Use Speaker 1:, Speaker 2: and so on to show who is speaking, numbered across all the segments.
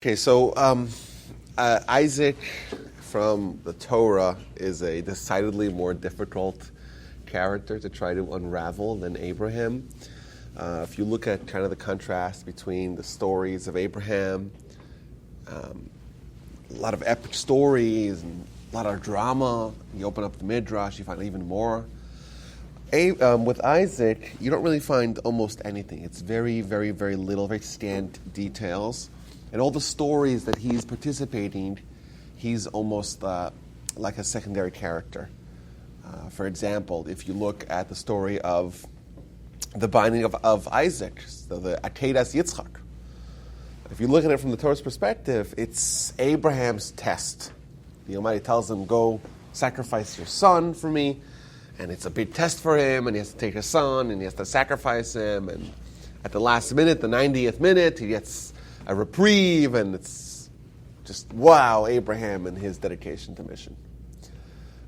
Speaker 1: Okay, so Isaac from the Torah is a decidedly more difficult character to try to unravel than Abraham. If you look at kind of the contrast between the stories of Abraham, a lot of epic stories, and a lot of drama. You open up the Midrash, you find even more. With Isaac, you don't really find almost anything. It's very, very, very little, very scant details. And all the stories that he's participating, he's almost like a secondary character. For example, if you look at the story of the binding of Isaac, so the anecdotes Yitzchak, if you look at it from the Torah's perspective, it's Abraham's test. The Almighty tells him, go sacrifice your son for me, and it's a big test for him, and he has to take his son, and he has to sacrifice him, and at the last minute, the 90th minute, he gets a reprieve, and it's just, wow, Abraham and his dedication to mission.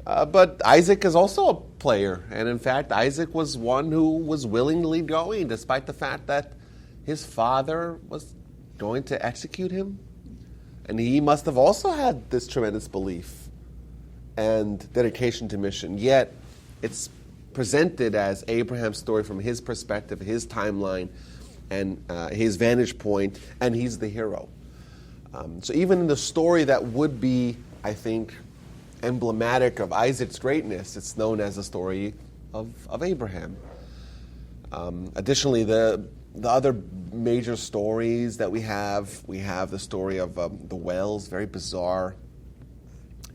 Speaker 1: But Isaac is also a player, and in fact, Isaac was one who was willingly going, despite the fact that his father was going to execute him. And he must have also had this tremendous belief and dedication to mission, yet it's presented as Abraham's story from his perspective, his timeline, and his vantage point, and he's the hero. So even in the story that would be, I think, emblematic of Isaac's greatness, it's known as the story of Abraham. Additionally, the other major stories that we have the story of the wells, very bizarre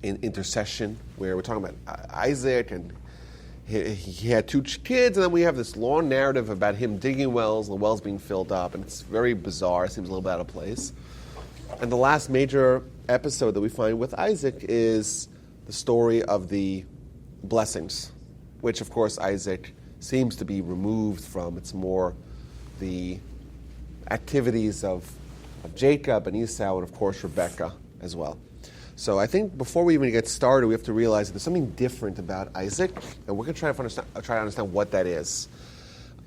Speaker 1: intercession, where we're talking about Isaac, and he had two kids, and then we have this long narrative about him digging wells, and the wells being filled up, and it's very bizarre. It seems a little bit out of place. And the last major episode that we find with Isaac is the story of the blessings, which, of course, Isaac seems to be removed from. It's more the activities of Jacob and Esau, and, of course, Rebekah as well. So I think before we even get started, we have to realize that there's something different about Isaac, and we're going to try to understand what that is.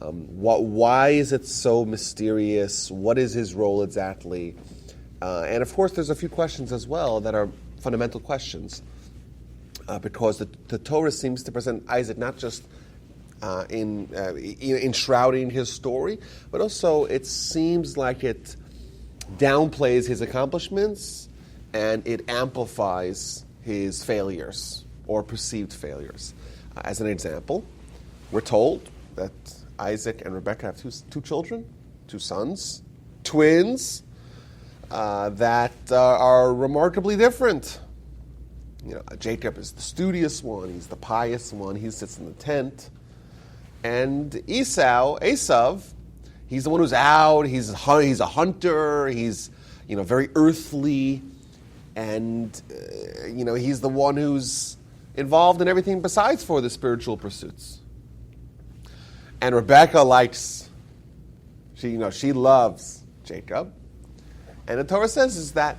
Speaker 1: Why is it so mysterious? What is his role exactly? And of course, there's a few questions as well that are fundamental questions, because the Torah seems to present Isaac not just in shrouding his story, but also it seems like it downplays his accomplishments, and it amplifies his failures or perceived failures. As an example, we're told that Isaac and Rebekah have two children, two sons, twins, that are remarkably different. You know, Jacob is the studious one, he's the pious one, he sits in the tent. And Esau, he's the one who's out, he's a hunter, he's very earthly, and he's the one who's involved in everything besides for the spiritual pursuits. And Rebekah she loves Jacob. And the Torah says is that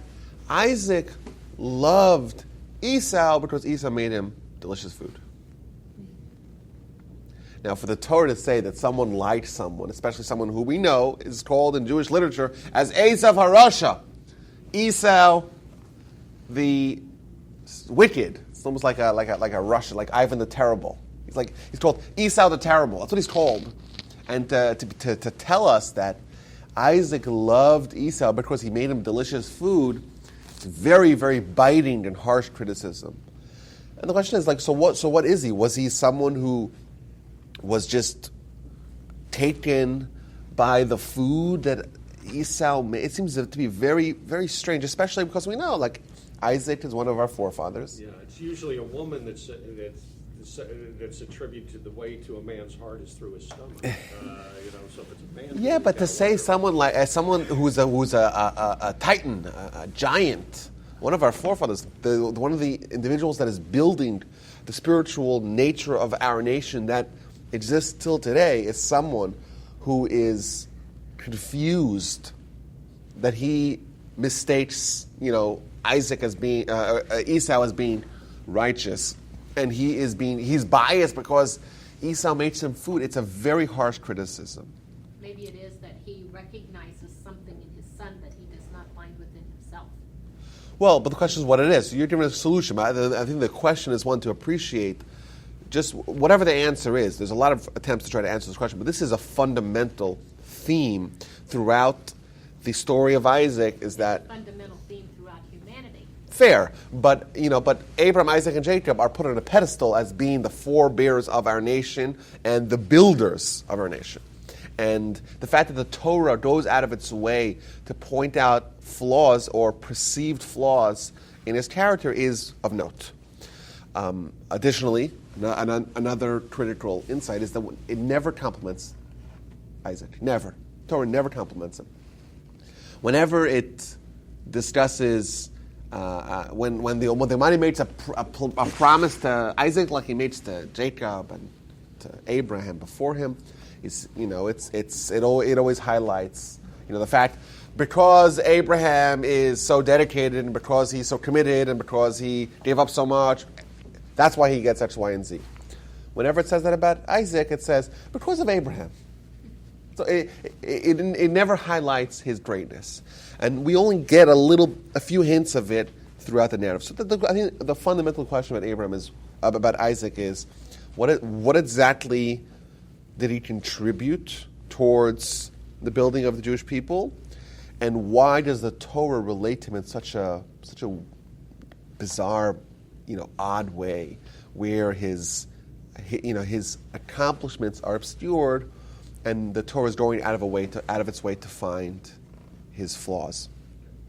Speaker 1: Isaac loved Esau because Esau made him delicious food. Now, for the Torah to say that someone liked someone, especially someone who we know is called in Jewish literature as Esau HaRasha, Esau the wicked. It's almost like a Russian, like Ivan the Terrible. He's called Esau the Terrible. That's what he's called. And to tell us that Isaac loved Esau because he made him delicious food, it's very, very biting and harsh criticism. And the question is, so what is he? Was he someone who was just taken by the food that Esau made? It seems to be very, very strange, especially because we know, Isaac is one of our forefathers.
Speaker 2: Yeah, it's usually a woman that's attributed to the way to a man's heart is through his stomach. So if it's a man.
Speaker 1: Yeah, but to say someone who's a titan, a giant, one of our forefathers, one of the individuals that is building the spiritual nature of our nation that exists till today, is someone who is confused, that he mistakes, Isaac as being Esau as being righteous, and he's biased because Esau makes him food. It's a very harsh criticism.
Speaker 3: Maybe it is that he recognizes something in his son that he does not find within himself.
Speaker 1: Well, but the question is what it is. So you're giving a solution. I think the question is one to appreciate just whatever the answer is. There's a lot of attempts to try to answer this question, but this is a fundamental theme throughout the story of Isaac, is that
Speaker 3: fundamental theme throughout humanity.
Speaker 1: fair, but Abraham, Isaac, and Jacob are put on a pedestal as being the forebearers of our nation and the builders of our nation. And the fact that the Torah goes out of its way to point out flaws or perceived flaws in his character is of note. Additionally, another critical insight is that it never compliments Isaac. Never. Torah never compliments him. Whenever it discusses, when the Almighty makes a promise to Isaac, like he makes to Jacob and to Abraham before him, it always highlights the fact, because Abraham is so dedicated and because he's so committed and because he gave up so much, that's why he gets X, Y, and Z. Whenever it says that about Isaac, it says because of Abraham. So it never highlights his greatness, and we only get a few hints of it throughout the narrative. So I think the fundamental question about Isaac is, what exactly did he contribute towards the building of the Jewish people, and why does the Torah relate to him in such a bizarre, odd way, where his accomplishments are obscured, and the Torah is going out of its way to find his flaws.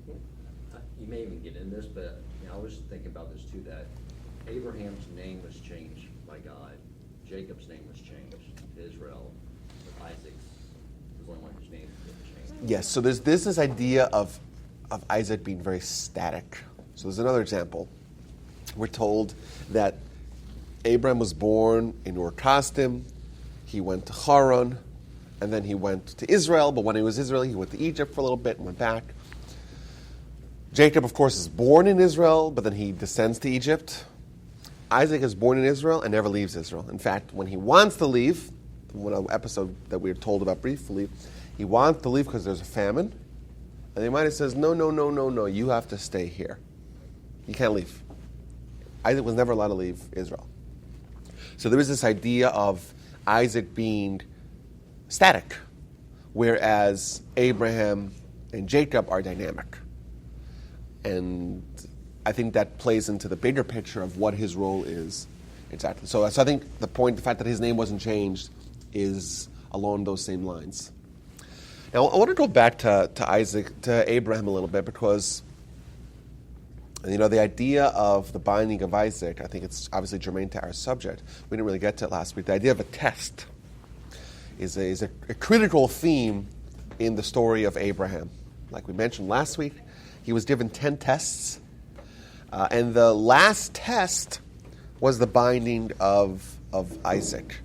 Speaker 4: You may even get in this, but I was thinking about this too, that Abraham's name was changed by God. Jacob's name was changed to Israel, but Isaac's was the only one whose name didn't change.
Speaker 1: Yes, so there's this idea of Isaac being very static. So there's another example. We're told that Abraham was born in Ur Kasdim, he went to Haran, and then he went to Israel, but when he was Israel, he went to Egypt for a little bit and went back. Jacob, of course, is born in Israel, but then he descends to Egypt. Isaac is born in Israel and never leaves Israel. In fact, when he wants to leave, one episode that we were told about briefly, he wants to leave because there's a famine, and the Almighty says, no, you have to stay here. You can't leave. Isaac was never allowed to leave Israel. So there is this idea of Isaac being static, whereas Abraham and Jacob are dynamic. And I think that plays into the bigger picture of what his role is exactly. So I think the fact that his name wasn't changed, is along those same lines. Now I want to go back to Abraham a little bit, because the idea of the binding of Isaac, I think it's obviously germane to our subject. We didn't really get to it last week. The idea of a test is a critical theme in the story of Abraham. Like we mentioned last week, he was given 10 tests, and the last test was the binding of Isaac.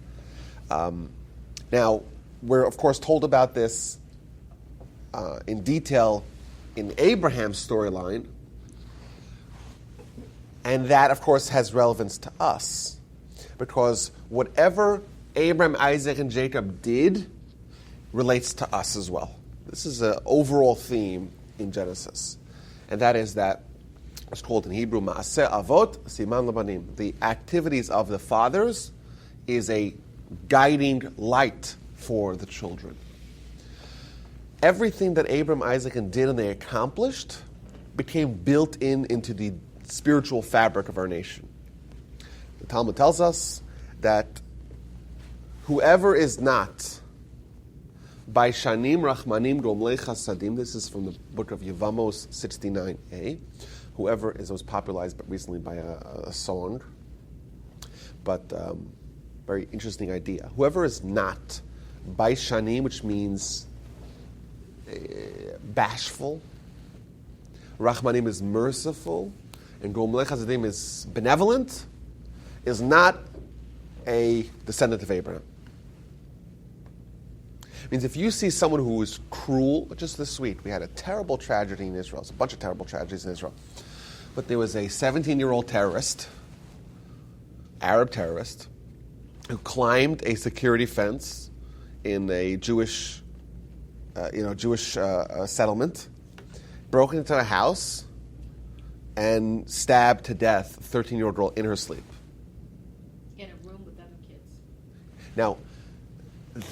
Speaker 1: Now, we're of course told about this in detail in Abraham's storyline, and that, of course, has relevance to us, because whatever Abraham, Isaac, and Jacob did relates to us as well. This is an overall theme in Genesis, and that is that it's called in Hebrew Ma'aseh Avot Siman Labanim. The activities of the fathers is a guiding light for the children. Everything that Abraham, Isaac, and did and they accomplished became built into the spiritual fabric of our nation. The Talmud tells us that whoever is not by Shanim Rachmanim Gomlei Chasadim, this is from the book of Yevamos 69a, whoever is, it was popularized recently by a song, but very interesting idea. Whoever is not by Shanim, which means bashful, Rachmanim is merciful, and Gomlei Chasadim is benevolent, is not a descendant of Abraham. It means if you see someone who is cruel, just this week, we had a terrible tragedy in Israel. It's a bunch of terrible tragedies in Israel. But there was a 17-year-old terrorist, Arab terrorist, who climbed a security fence in a Jewish settlement, broke into a house, and stabbed to death a 13-year-old girl in her sleep.
Speaker 3: In a room with other kids.
Speaker 1: Now,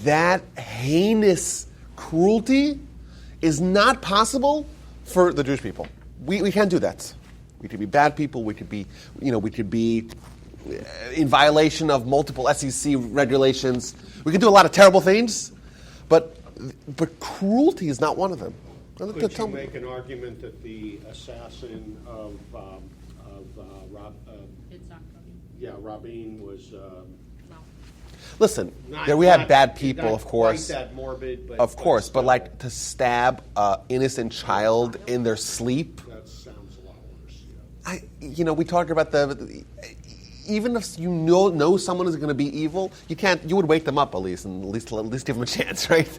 Speaker 1: that heinous cruelty is not possible for the Jewish people. We can't do that. We could be bad people. We could be in violation of multiple SEC regulations. We could do a lot of terrible things, but cruelty is not one of them.
Speaker 2: Could you make an argument that the assassin of Rabin was
Speaker 3: No.
Speaker 1: Listen,
Speaker 2: not,
Speaker 1: we had
Speaker 2: not-
Speaker 1: bad people,
Speaker 2: not
Speaker 1: of course.
Speaker 2: quite that morbid, but
Speaker 1: Of course, but
Speaker 2: still,
Speaker 1: like to stab an innocent child in their sleep.
Speaker 2: that sounds a lot worse. Yeah.
Speaker 1: We talked about even if you know someone is going to be evil, you would wake them up at least give them a chance, right?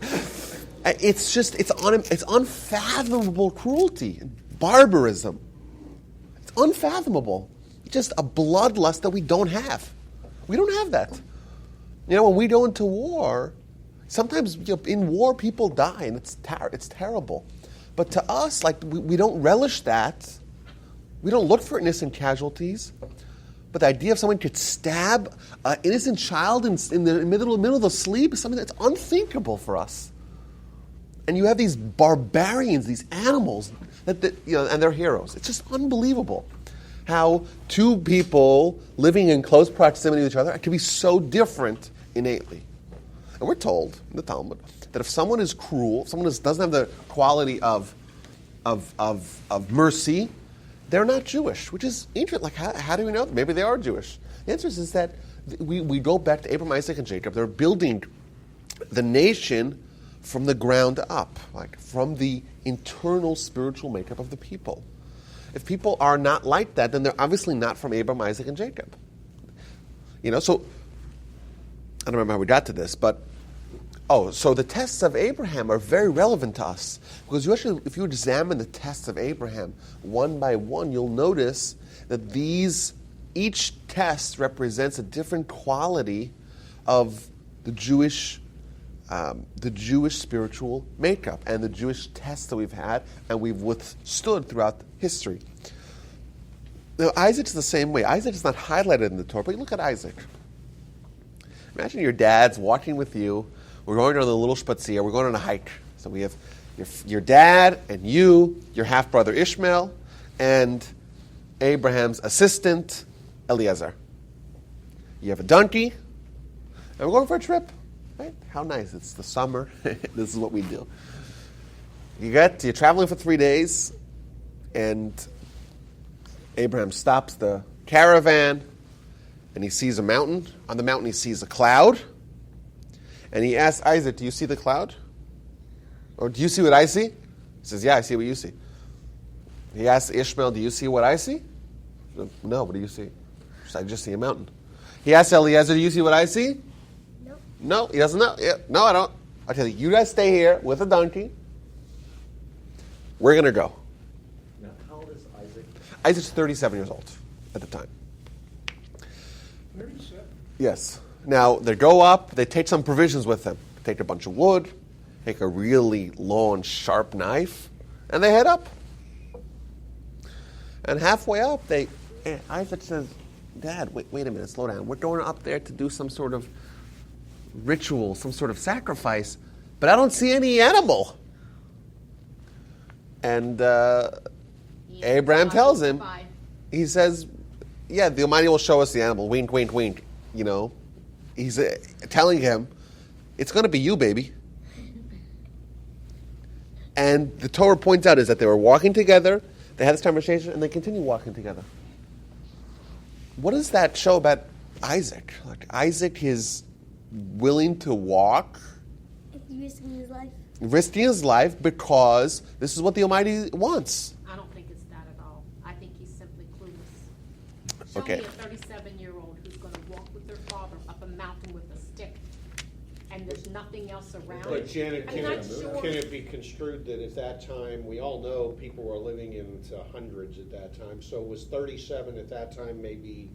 Speaker 1: It's unfathomable cruelty, barbarism. It's unfathomable. Just a bloodlust that we don't have. We don't have that. When we go into war, sometimes in war people die, and it's terrible. But to us, we don't relish that. We don't look for innocent casualties. But the idea of someone could stab an innocent child in the middle of the sleep is something that's unthinkable for us. And you have these barbarians, these animals, and they're heroes. It's just unbelievable how two people living in close proximity to each other can be so different innately. And we're told in the Talmud that if someone is cruel, if someone doesn't have the quality of mercy, they're not Jewish, which is interesting. How do we know? Maybe they are Jewish. The answer is that we go back to Abraham, Isaac, and Jacob. They're building the nation from the ground up, from the internal spiritual makeup of the people. If people are not like that, then they're obviously not from Abraham, Isaac, and Jacob. So I don't remember how we got to this, but so the tests of Abraham are very relevant to us, because if you examine the tests of Abraham one by one, you'll notice that each test represents a different quality of the Jewish spiritual makeup and the Jewish tests that we've had and we've withstood throughout history. Now, Isaac's the same way. Isaac is not highlighted in the Torah, but you look at Isaac. Imagine your dad's walking with you. We're going on a little spatzia. We're going on a hike. So we have your dad and you, your half-brother Ishmael, and Abraham's assistant, Eliezer. You have a donkey, and we're going for a trip. Right? How nice. It's the summer. This is what we do. You're traveling for 3 days, and Abraham stops the caravan, and he sees a mountain. On the mountain, he sees a cloud. And he asks Isaac, do you see the cloud? Or do you see what I see? He says, yeah, I see what you see. He asks Ishmael, do you see what I see? No, what do you see? I just see a mountain. He asks Eliezer, do you see what I see? No, he doesn't know. Yeah, no, I don't. I tell you, you guys stay here with a donkey. We're going to go.
Speaker 4: Now, how old is Isaac?
Speaker 1: Isaac's 37 years old at the time.
Speaker 2: 37.
Speaker 1: Yes. Now, they go up, they take some provisions with them. Take a bunch of wood, take a really long, sharp knife, and they head up. And halfway up, Isaac says, Dad, wait a minute, slow down. We're going up there to do some sort of ritual, some sort of sacrifice, but I don't see any animal. And Abraham tells him, he says, yeah, the Almighty will show us the animal. Wink, wink, wink. He's telling him, it's going to be you, baby. And the Torah points out is that they were walking together, they had this conversation, and they continue walking together. What does that show about Isaac? Isaac is willing to walk, risking his life because this is what the Almighty wants.
Speaker 3: I don't think it's that at all. I think he's simply clueless. Show
Speaker 1: Okay.
Speaker 3: me a 37-year-old who's going to walk with their father up a mountain with a stick, and there's nothing else around.
Speaker 2: But Janet,
Speaker 3: I'm
Speaker 2: can
Speaker 3: not sure.
Speaker 2: it be construed that at that time, we all know people were living into hundreds at that time, so was 37 at that time maybe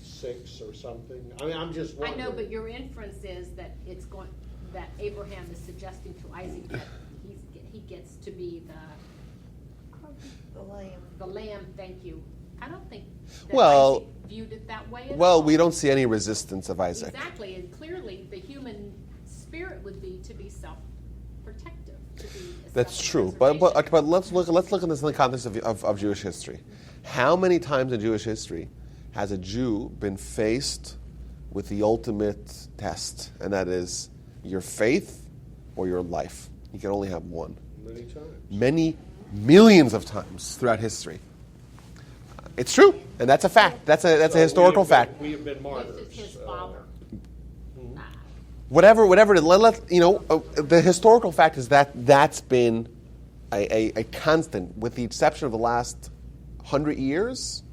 Speaker 2: 6 or something? I mean, I'm just
Speaker 3: I
Speaker 2: wondering.
Speaker 3: know, but your inference is that that Abraham is suggesting to Isaac that he gets to be The lamb, thank you. I don't think that
Speaker 1: Well-
Speaker 3: Isaac viewed it that way at all.
Speaker 1: Well, we don't see any resistance of Isaac.
Speaker 3: Exactly, and clearly the human spirit would be to be self-protective, to be
Speaker 1: That's true. But let's look at this in the context of Jewish history. How many times in Jewish history has a Jew been faced with the ultimate test, and that is your faith or your life? You can only have one.
Speaker 2: Many times.
Speaker 1: Many millions of times throughout history. It's true, and that's a fact. That's a historical fact.
Speaker 2: We have been martyrs.
Speaker 3: This is his father.
Speaker 1: Whatever it is, the historical fact is that that's been a constant, with the exception of the last 100 years.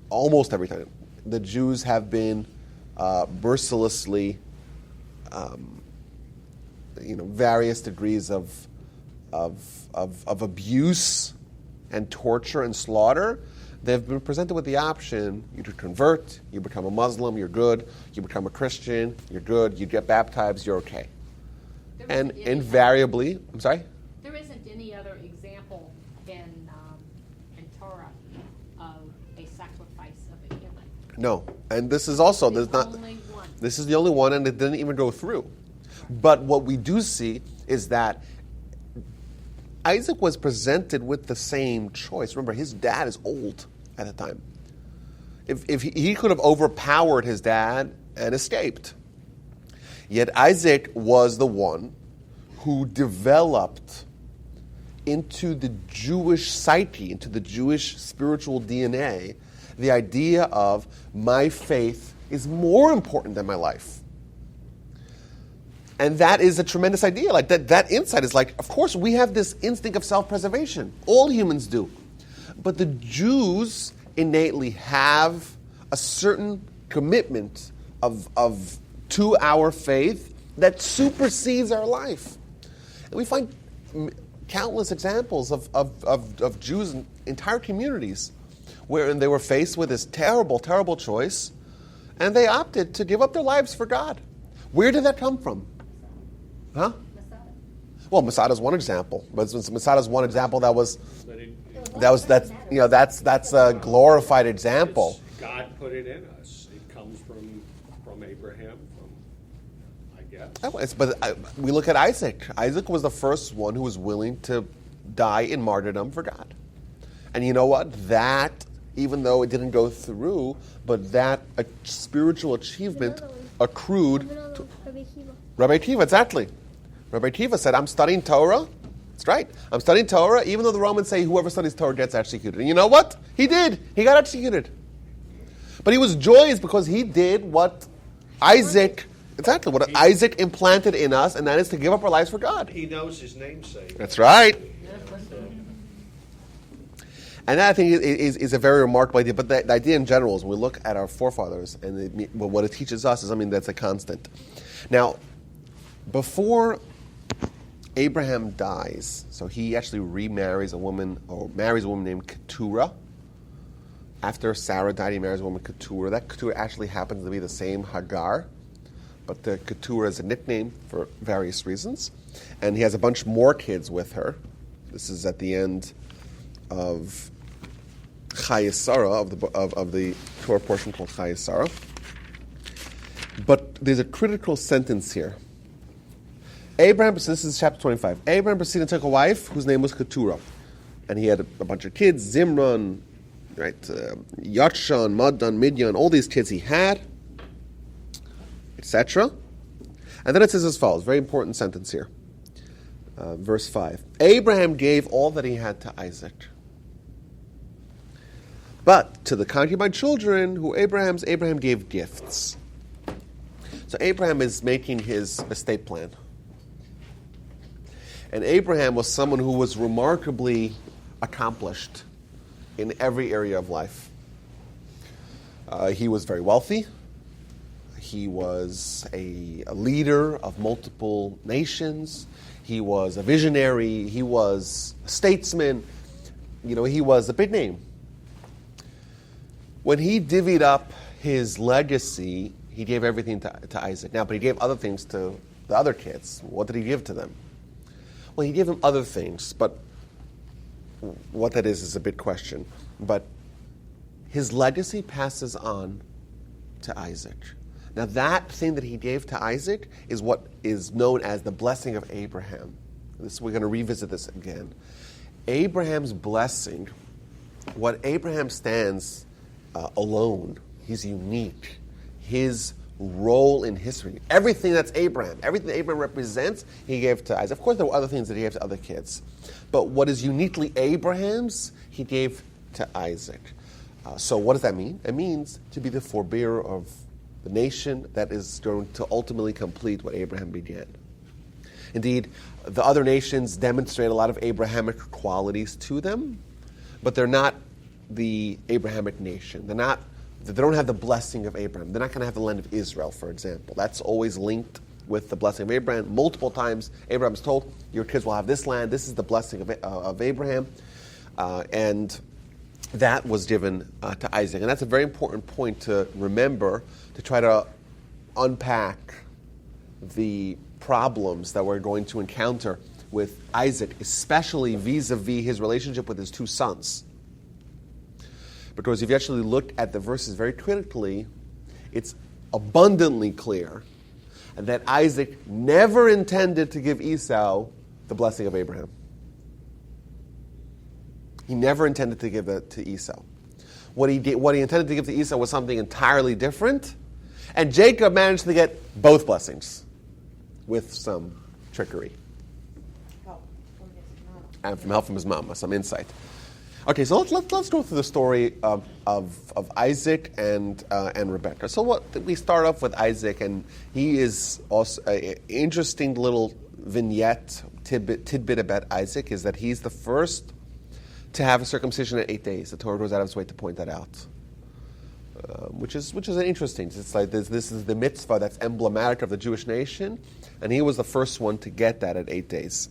Speaker 1: Almost every time, the Jews have been mercilessly, various degrees of abuse and torture and slaughter. They've been presented with the option: you to convert, you become a Muslim, you're good; you become a Christian, you're good; you get baptized, you're okay. And invariably, I'm sorry?
Speaker 3: There isn't any other example in Torah of a sacrifice of a human.
Speaker 1: No. And this is also,
Speaker 3: There's only one.
Speaker 1: This is the only one, and it didn't even go through. But what we do see is that Isaac was presented with the same choice. Remember, his dad is old at the time. If he could have overpowered his dad and escaped. Yet Isaac was the one who developed into the Jewish psyche, into the Jewish spiritual DNA, the idea of my faith is more important than my life. And that is a tremendous idea. Like that insight is like, of course, we have this instinct of self-preservation. All humans do. But the Jews innately have a certain commitment to our faith that supersedes our life. And we find countless examples of Jews in entire communities wherein they were faced with this terrible, terrible choice, and they opted to give up their lives for God. Where did that come from? Huh? Well, Masada's one example, but Masada's one example that's a glorified example.
Speaker 2: God put it in us. It comes from Abraham, I guess.
Speaker 1: But we look at Isaac. Isaac was the first one who was willing to die in martyrdom for God. And you know what? That, even though it didn't go through, but that spiritual achievement accrued to Rabbi Akiva, exactly. Rabbi Akiva said, I'm studying Torah. That's right. I'm studying Torah, even though the Romans say whoever studies Torah gets executed. And you know what? He did. He got executed. But he was joyous because he did what Isaac implanted in us, and that is to give up our lives for God.
Speaker 2: He knows his namesake.
Speaker 1: That's right. And that, I think, is a very remarkable idea. But the idea in general is when we look at our forefathers, and what it teaches us is, that's a constant. Now, before Abraham dies, so he actually marries a woman named Keturah. After Sarah died, he marries a woman, Keturah. That Keturah actually happens to be the same Hagar, but the Keturah is a nickname for various reasons. And he has a bunch more kids with her. This is at the end of Chayesara, of the Torah portion called Chayesara. But there's a critical sentence here. This is chapter 25. Abraham proceeded and took a wife whose name was Keturah. And he had a bunch of kids, Zimran, right, Yatshan, Maddan, Midian, all these kids he had, etc. And then it says as follows, very important sentence here. Verse 5. Abraham gave all that he had to Isaac. But to the concubine children who Abraham gave gifts. So Abraham is making his estate plan. And Abraham was someone who was remarkably accomplished in every area of life. He was very wealthy. He was a leader of multiple nations. He was a visionary. He was a statesman. He was a big name. When he divvied up his legacy, he gave everything to Isaac. Now, but he gave other things to the other kids. What did he give to them? Well, he gave them other things, but what that is a big question. But his legacy passes on to Isaac. Now that thing that he gave to Isaac is what is known as the blessing of Abraham. We're going to revisit this again. Abraham's blessing, what Abraham stands alone, he's unique. His role in history, everything that's Abraham, everything that Abraham represents, he gave to Isaac. Of course, there were other things that he gave to other kids. But what is uniquely Abraham's, he gave to Isaac. So what does that mean? It means to be the forebearer of the nation that is going to ultimately complete what Abraham began. Indeed, the other nations demonstrate a lot of Abrahamic qualities to them, but they're not the Abrahamic nation. They don't have the blessing of Abraham. They're not going to have the land of Israel, for example. That's always linked with the blessing of Abraham. Multiple times, Abraham's told, your kids will have this land. This is the blessing of Abraham. And that was given to Isaac. And that's a very important point to remember, to try to unpack the problems that we're going to encounter with Isaac, especially vis-a-vis his relationship with his two sons. Because if you actually look at the verses very critically, it's abundantly clear that Isaac never intended to give Esau the blessing of Abraham. He never intended to give that to Esau. What he intended to give to Esau was something entirely different, and Jacob managed to get both blessings with some trickery. And from help from his mama, some insight. Okay, so let's go through the story of Isaac and Rebekah. So we start off with Isaac, and he is also an interesting little vignette, tidbit about Isaac, is that he's the first to have a circumcision at 8 days. The Torah goes out of its way to point that out, which is an interesting. It's like this is the mitzvah that's emblematic of the Jewish nation, and he was the first one to get that at 8 days.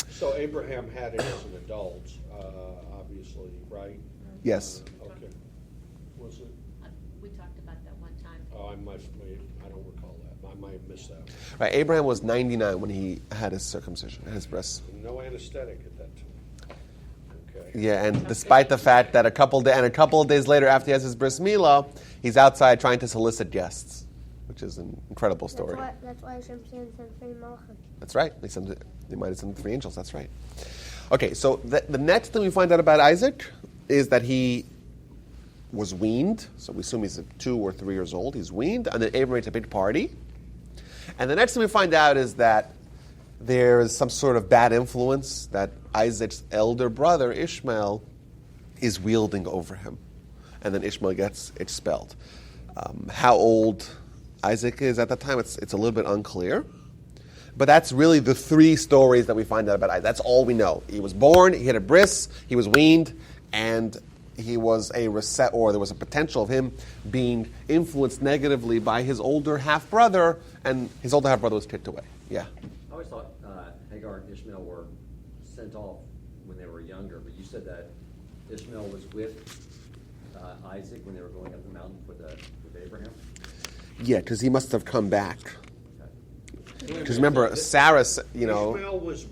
Speaker 2: So Abraham had it as an adult, obviously, right?
Speaker 1: Yes.
Speaker 2: Okay. Was it?
Speaker 3: We talked about that one time.
Speaker 2: Oh, I don't recall that. I might have missed that.
Speaker 1: Right, Abraham was 99 when he had his circumcision, his breast.
Speaker 2: No anesthetic at that time. Okay.
Speaker 1: Yeah, and despite the fact that a couple of days later, after he has his bris milah, he's outside trying to solicit guests, which is an incredible story.
Speaker 5: That's why Hashem sent 3 malachim.
Speaker 1: That's right. They might have sent 3 angels. That's right. Okay, so the next thing we find out about Isaac is that he was weaned. So we assume he's 2 or 3 years old. He's weaned, and then Abraham makes a big party. And the next thing we find out is that there is some sort of bad influence that Isaac's elder brother, Ishmael, is wielding over him. And then Ishmael gets expelled. How old Isaac is at that time, it's a little bit unclear. But that's really the 3 stories that we find out about Isaac. That's all we know. He was born, he had a bris, he was weaned, and he was there was a potential of him being influenced negatively by his older half-brother, and his older half-brother was kicked away. Yeah.
Speaker 4: I always thought Hagar and Ishmael were sent off when they were younger, but you said that Ishmael was with Isaac when they were going up the mountain with Abraham?
Speaker 1: Yeah, because he must have come back.
Speaker 4: Okay.
Speaker 1: Because remember, Sarah,
Speaker 2: Ishmael was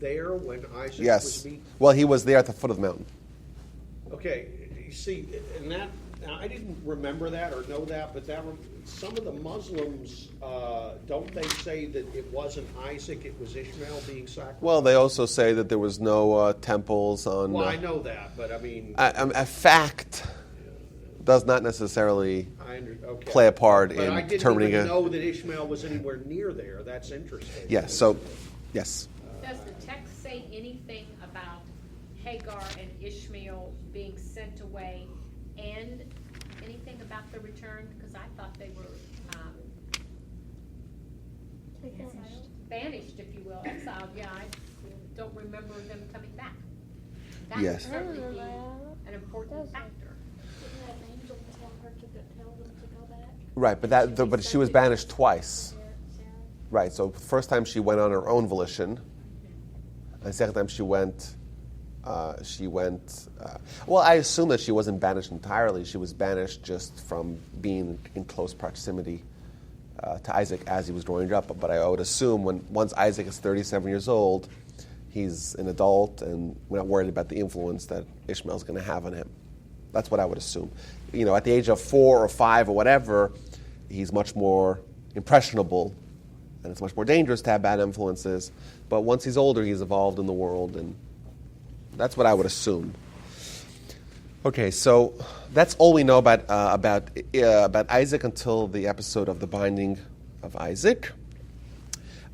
Speaker 2: there when Isaac was
Speaker 1: yes.
Speaker 2: being...
Speaker 1: Well, he was there at the foot of the mountain.
Speaker 2: Okay, you see, and that, now I didn't remember that or know that, but some of the Muslims, don't they say that it wasn't Isaac, it was Ishmael being sacrificed?
Speaker 1: Well, they also say that there was no temples on...
Speaker 2: Well, I know that, but I mean...
Speaker 1: a fact does not necessarily
Speaker 2: okay.
Speaker 1: play a part
Speaker 2: but
Speaker 1: in
Speaker 2: I didn't
Speaker 1: determining
Speaker 2: even know that Ishmael was anywhere near there. That's interesting.
Speaker 1: Yes, so, yes.
Speaker 3: Does the text say anything about Hagar and Ishmael being sent away, and anything about the return? Because I thought they were banished, if you will, exiled. Yeah, I don't remember them coming back. That
Speaker 1: Yes.
Speaker 3: would certainly be an important factor.
Speaker 1: Right, but she was banished twice. Right, so the first time she went on her own volition, and the second time she went, well, I assume that she wasn't banished entirely. She was banished just from being in close proximity to Isaac as he was growing up. But I would assume once Isaac is 37 years old, he's an adult, and we're not worried about the influence that Ishmael's going to have on him. That's what I would assume. At the age of 4 or 5 or whatever, he's much more impressionable, and it's much more dangerous to have bad influences. But once he's older, he's evolved in the world, and that's what I would assume. Okay, so that's all we know about Isaac until the episode of the binding of Isaac.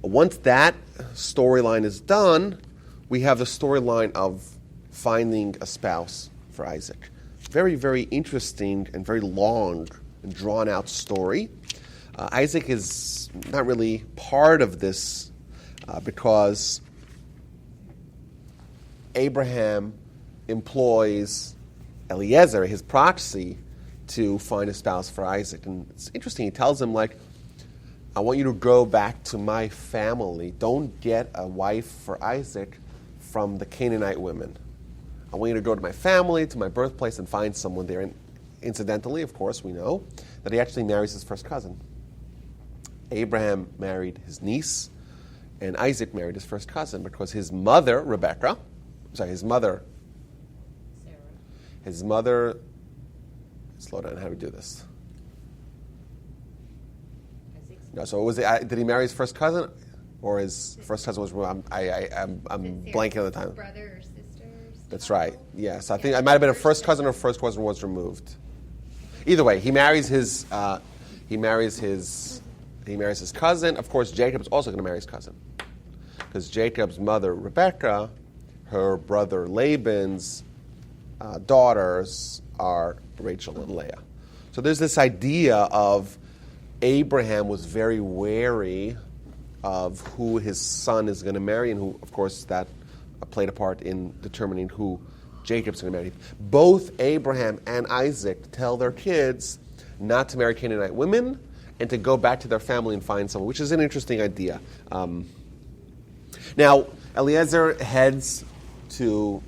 Speaker 1: Once that storyline is done, we have the storyline of finding a spouse for Isaac. Very, very interesting and very long and drawn-out story. Isaac is not really part of this because Abraham employs Eliezer, his proxy, to find a spouse for Isaac. And it's interesting, he tells him, I want you to go back to my family. Don't get a wife for Isaac from the Canaanite women. I want you to go to my family, to my birthplace, and find someone there. And incidentally, of course, we know that he actually marries his first cousin. Abraham married his niece, and Isaac married his first cousin because his mother, slow down, how do we do this? No, so did he marry his first cousin, or his first cousin was? I'm blanking on the time.
Speaker 6: Brother or sisters?
Speaker 1: That's right. Yes, I think it might have been a first cousin or first cousin was removed. Either way, he marries his cousin. Of course, Jacob's also going to marry his cousin, because Jacob's mother Rebekah, her brother Laban's daughters are Rachel and Leah. So there's this idea of Abraham was very wary of who his son is going to marry, and who, of course, that played a part in determining who Jacob's going to marry. Both Abraham and Isaac tell their kids not to marry Canaanite women and to go back to their family and find someone, which is an interesting idea. Now, Eliezer heads to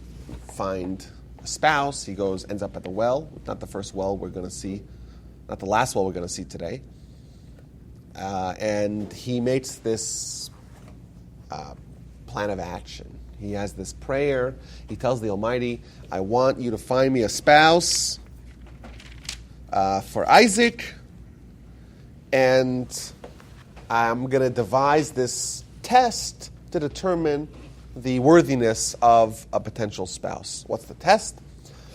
Speaker 1: find a spouse. He ends up at the well, not the first well we're going to see, not the last well we're going to see today. And he makes this plan of action. He has this prayer. He tells the Almighty, I want you to find me a spouse for Isaac, and I'm going to devise this test to determine the worthiness of a potential spouse. What's the test?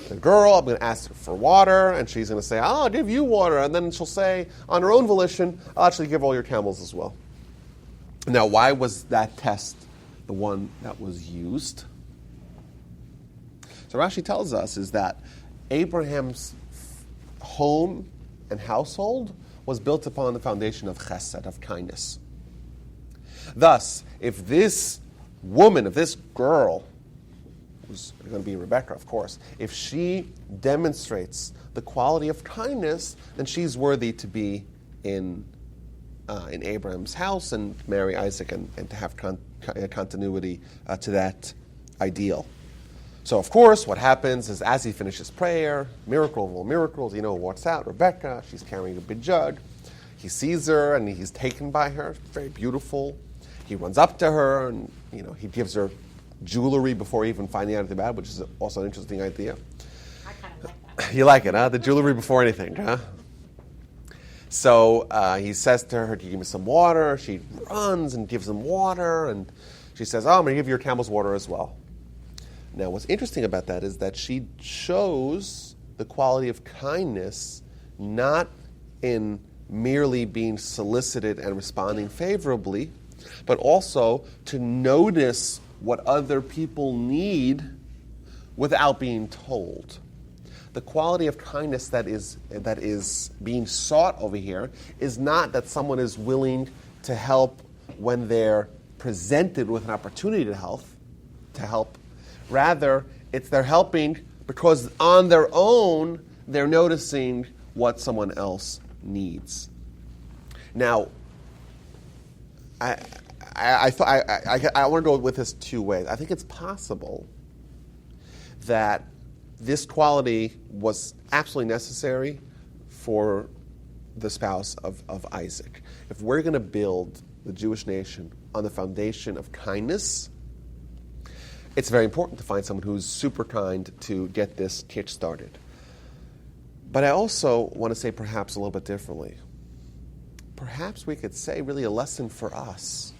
Speaker 1: The girl, I'm going to ask her for water, and she's going to say, I'll give you water. And then she'll say, on her own volition, I'll actually give all your camels as well. Now, why was that test the one that was used? So Rashi tells us is that Abraham's home and household was built upon the foundation of chesed, of kindness. Thus, if this woman, if this girl, who's going to be Rebekah, of course, if she demonstrates the quality of kindness, then she's worthy to be in Abraham's house and marry Isaac and to have continuity to that ideal. So, of course, what happens is as he finishes prayer, miracle of all miracles, walks out, Rebekah, she's carrying a big jug. He sees her and he's taken by her, very beautiful. He runs up to her and, he gives her jewelry before even finding out about it, which is also an interesting idea.
Speaker 3: I kind of like that.
Speaker 1: You like it, huh? The jewelry before anything, huh? So he says to her, "Can you give me some water?" She runs and gives him water, and she says, "Oh, I'm going to give your camels water as well." Now, what's interesting about that is that she shows the quality of kindness not in merely being solicited and responding favorably, but also to notice what other people need without being told. The quality of kindness that is being sought over here is not that someone is willing to help when they're presented with an opportunity to help. Rather, it's they're helping because on their own they're noticing what someone else needs. Now, I want to go with this two ways. I think it's possible that this quality was absolutely necessary for the spouse of Isaac. If we're going to build the Jewish nation on the foundation of kindness, it's very important to find someone who's super kind to get this kick started. But I also want to say perhaps a little bit differently. Perhaps we could say really a lesson for us.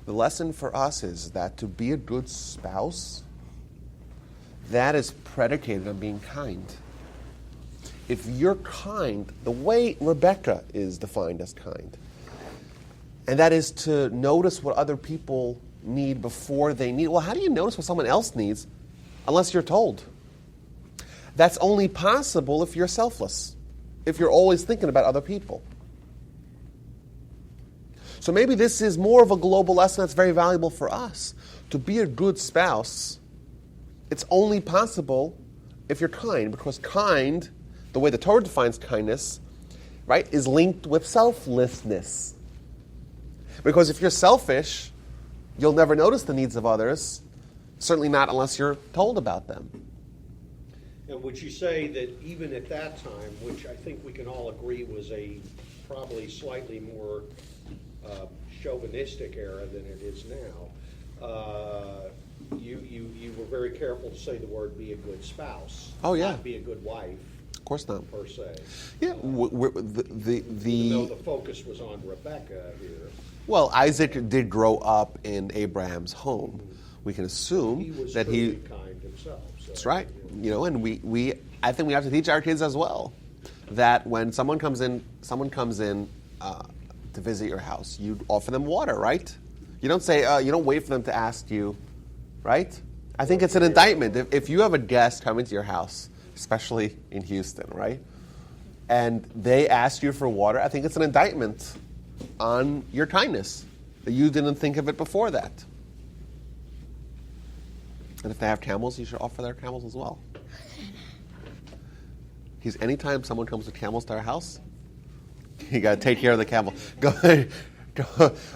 Speaker 1: The lesson for us is that to be a good spouse, that is predicated on being kind. If you're kind, the way Rebecca is defined as kind, and that is to notice what other people need before they need. Well, how do you notice what someone else needs unless you're told? That's only possible if you're selfless, if you're always thinking about other people. So maybe this is more of a global lesson that's very valuable for us. To be a good spouse, it's only possible if you're kind, because kind, the way the Torah defines kindness, right, is linked with selflessness. Because if you're selfish, you'll never notice the needs of others, certainly not unless you're told about them.
Speaker 2: And would you say that even at that time, which I think we can all agree was a probably slightly more chauvinistic era than it is now, you were very careful to say the word "be a good spouse"?
Speaker 1: Oh, yeah.
Speaker 2: Not be a good wife.
Speaker 1: Of course not.
Speaker 2: Per se.
Speaker 1: Yeah,
Speaker 2: Even though the focus was on Rebecca here.
Speaker 1: Well, Isaac did grow up in Abraham's home. We can assume
Speaker 2: He was
Speaker 1: that
Speaker 2: truly kind himself. So,
Speaker 1: That's right. And I think we have to teach our kids as well that when someone comes in to visit your house, you offer them water, right? You don't say, you don't wait for them to ask you, right? I think it's an indictment. If you have a guest coming to your house, especially in Houston, right, and they ask you for water, I think it's an indictment on your kindness, that you didn't think of it before that. And if they have camels, you should offer their camels as well. Anytime someone comes with camels to our house, you got to take care of the camel. Go.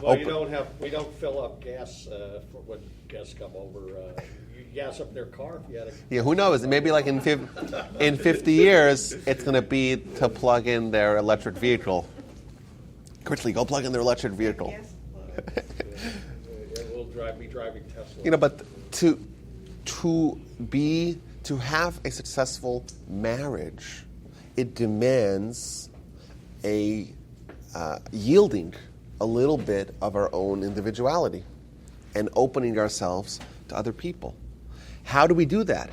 Speaker 2: Well, we don't fill up gas for when guests come over. You gas up their car.
Speaker 1: Yeah, who knows? Maybe like in 50 years, it's going to be to plug in their electric vehicle. Quickly, go plug in their electric vehicle.
Speaker 2: We'll be driving Tesla.
Speaker 1: But to have a successful marriage, it demands a yielding a little bit of our own individuality and opening ourselves to other people. How do we do that?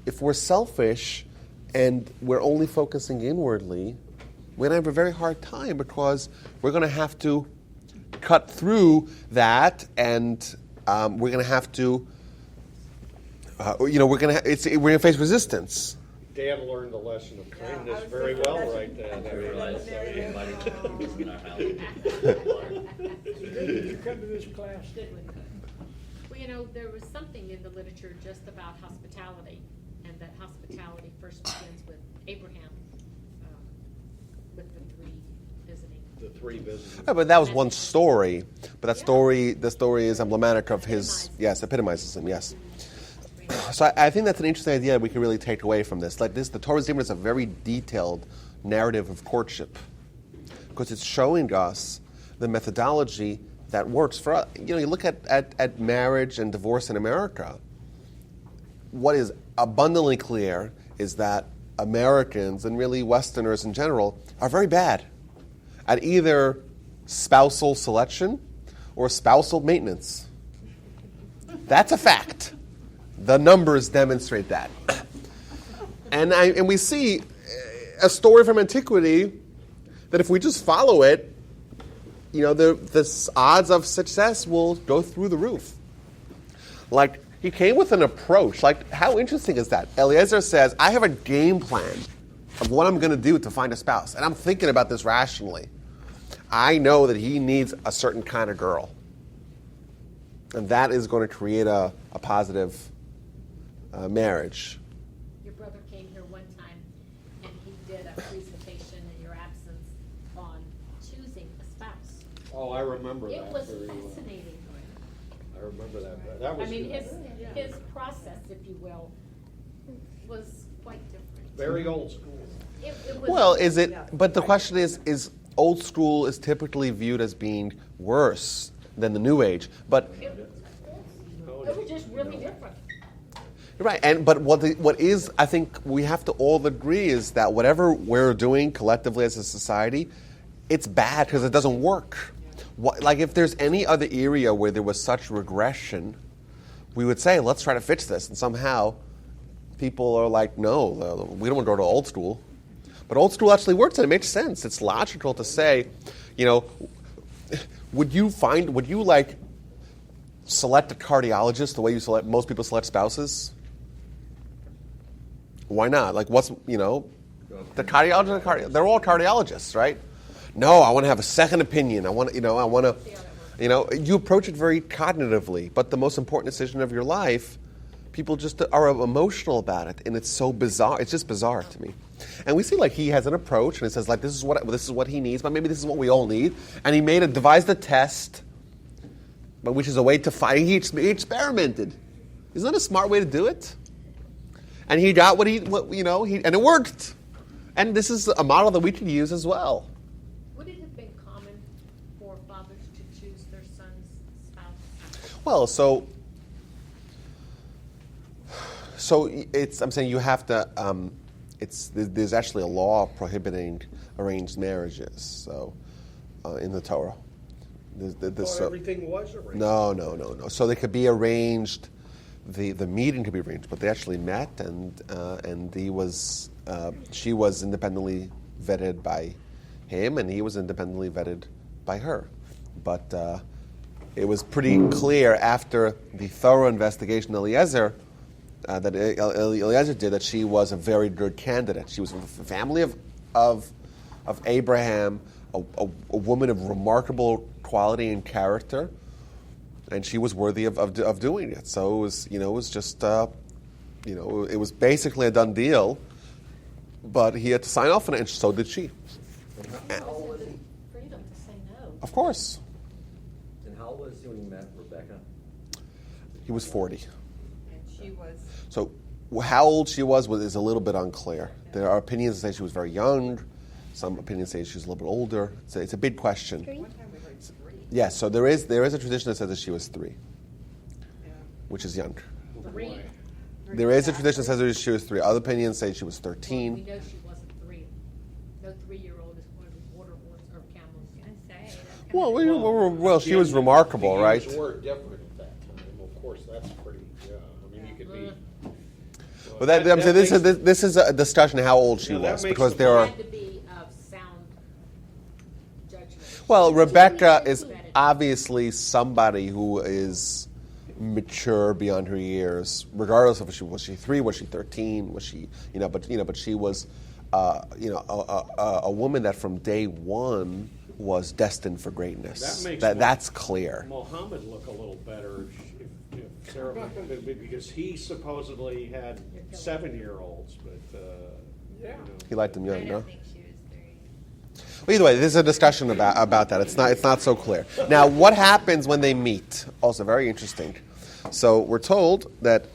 Speaker 1: If we're selfish and we're only focusing inwardly, we're going to have a very hard time, because we're going to have to cut through that, and we're going to have to, we're going to face resistance.
Speaker 2: Dan learned the lesson of kindness very well right there.
Speaker 6: Did you come to this class?
Speaker 3: Well, there was something in the literature just about hospitality, and that hospitality first begins with Abraham, with the three visiting.
Speaker 1: But that was one story. But the story is emblematic of his, epitomizes him, yes. So I think that's an interesting idea we can really take away from this. The Torah's given us a very detailed narrative of courtship, because it's showing us the methodology that works for us. You look at marriage and divorce in America. What is abundantly clear is that Americans, and really Westerners in general, are very bad at either spousal selection or spousal maintenance. That's a fact. The numbers demonstrate that. And we see a story from antiquity that if we just follow it, the odds of success will go through the roof. He came with an approach. How interesting is that? Eliezer says, I have a game plan of what I'm going to do to find a spouse. And I'm thinking about this rationally. I know that he needs a certain kind of girl. And that is going to create a positive marriage.
Speaker 3: Your brother came here one time, and he did a presentation in your absence on choosing a spouse.
Speaker 2: Oh, I remember that.
Speaker 3: It was
Speaker 2: very well.
Speaker 3: fascinating.
Speaker 2: I remember that. That was
Speaker 3: his process, if you will, was quite different.
Speaker 2: very old school.
Speaker 3: It was,
Speaker 1: Well, is it? But the question is old school is typically viewed as being worse than the new age. But
Speaker 2: No,
Speaker 3: It was just really different.
Speaker 1: Right, but what is, I think we have to all agree is that whatever we're doing collectively as a society, it's bad because it doesn't work. Like if there's any other area where there was such regression, we would say, let's try to fix this. And somehow people are like, no, we don't want to go to old school. But old school actually works and it makes sense. It's logical to say, would you select a cardiologist the way most people select spouses? Why not? Like, the cardiologist, they're all cardiologists, right? No, I want to have a second opinion. You approach it very cognitively, but the most important decision of your life, people just are emotional about it, and it's so bizarre. It's just bizarre to me. And we see, he has an approach, and he says, this is what he needs, but maybe this is what we all need. And he devised a test, but which is a way to find. He experimented. Isn't that a smart way to do it? And he got and it worked. And this is a model that we could use as well.
Speaker 3: Would it have been common for fathers to choose their son's spouse?
Speaker 1: Well, so I'm saying you have to. There's actually a law prohibiting arranged marriages. So in the Torah,
Speaker 2: Everything was arranged.
Speaker 1: No. So they could be arranged. The meeting could be arranged, but they actually met, and she was independently vetted by him, and he was independently vetted by her. But it was pretty clear after the thorough investigation Eliezer that Eliezer did that she was a very good candidate. She was from the family of Abraham, a woman of remarkable quality and character. And she was worthy of doing it. So it was just, it was basically a done deal. But he had to sign off on it, and so did she.
Speaker 3: Freedom to say no.
Speaker 1: Of course.
Speaker 4: And how old was he when he met Rebecca?
Speaker 1: He was 40.
Speaker 7: And she was.
Speaker 1: So how old she was is a little bit unclear. There are opinions that say she was very young. Some opinions say she was a little bit older. It's a big question.
Speaker 7: One time we heard 3.
Speaker 1: Yes, so there is a tradition that says that she was 3,
Speaker 7: Yeah.
Speaker 1: which is young.
Speaker 3: 3.
Speaker 1: There is a tradition that says that she was 3. Other opinions say she was
Speaker 3: We
Speaker 1: 13.
Speaker 3: know she wasn't 3. No 3-year-old is going to water horse or camels.
Speaker 1: Well, she was remarkable, right?
Speaker 2: The years were different at that time. Of course, that's pretty. Yeah, you could be.
Speaker 1: Well, this is a discussion of how old she was, because there are.
Speaker 3: Had to be of sound judgment.
Speaker 1: Well, Rebecca is obviously somebody who is mature beyond her years, regardless of was she 3, was she 13, was she but she was a woman that from day one was destined for greatness. That's clear.
Speaker 2: Muhammad look a little better if Sarah, because he supposedly had 7-year-olds, but
Speaker 1: He liked them young,
Speaker 7: I
Speaker 1: no?
Speaker 7: don't think she was 3.
Speaker 1: Well, either way, there's a discussion about that. It's not so clear. Now, what happens when they meet? Also very interesting. So we're told that.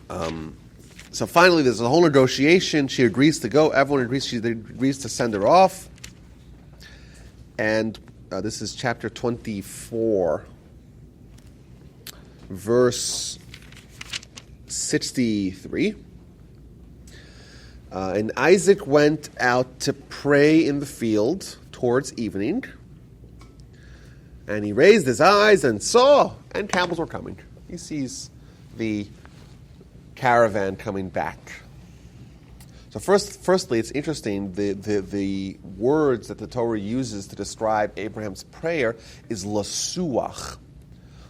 Speaker 1: So finally, there's a whole negotiation. She agrees to go. Everyone agrees. She agrees to send her off. And this is chapter 24, verse 63. And Isaac went out to pray in the field towards evening. And he raised his eyes and saw, and camels were coming. He sees the caravan coming back. So firstly, it's interesting, the words that the Torah uses to describe Abraham's prayer is lasuach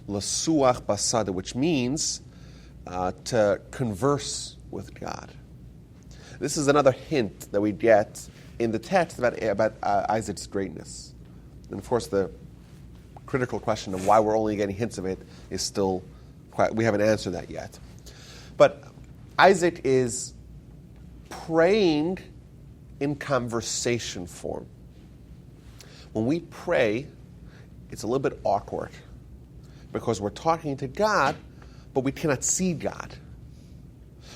Speaker 1: basada, which means to converse with God. This is another hint that we get in the text about Isaac's greatness. And of course, the critical question of why we're only getting hints of it is still we haven't answered that yet. But Isaac is praying in conversation form. When we pray, it's a little bit awkward because we're talking to God, but we cannot see God.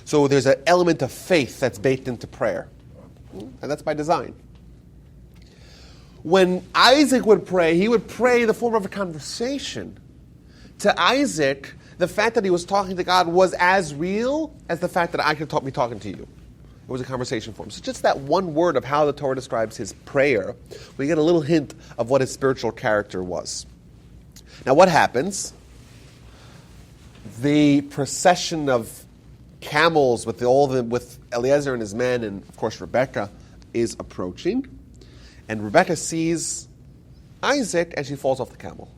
Speaker 1: So there's an element of faith that's baked into prayer. And that's by design. When Isaac would pray, he would pray in the form of a conversation to Isaac, the fact that he was talking to God was as real as the fact that I could be talking to you. It was a conversation for him. So just that one word of how the Torah describes his prayer, we get a little hint of what his spiritual character was. Now what happens? The procession of camels with Eliezer and his men, and of course Rebekah, is approaching. And Rebekah sees Isaac and she falls off the camel.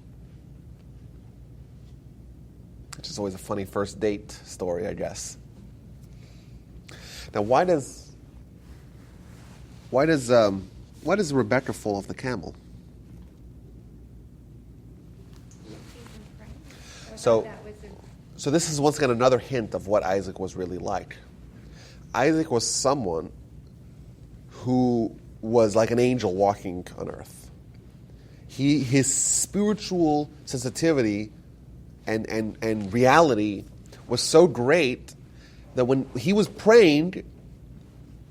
Speaker 1: Which is always a funny first date story, I guess. Now, why does Rebekah fall off the camel? So this is once again another hint of what Isaac was really like. Isaac was someone who was like an angel walking on earth. His spiritual sensitivity and reality was so great that when he was praying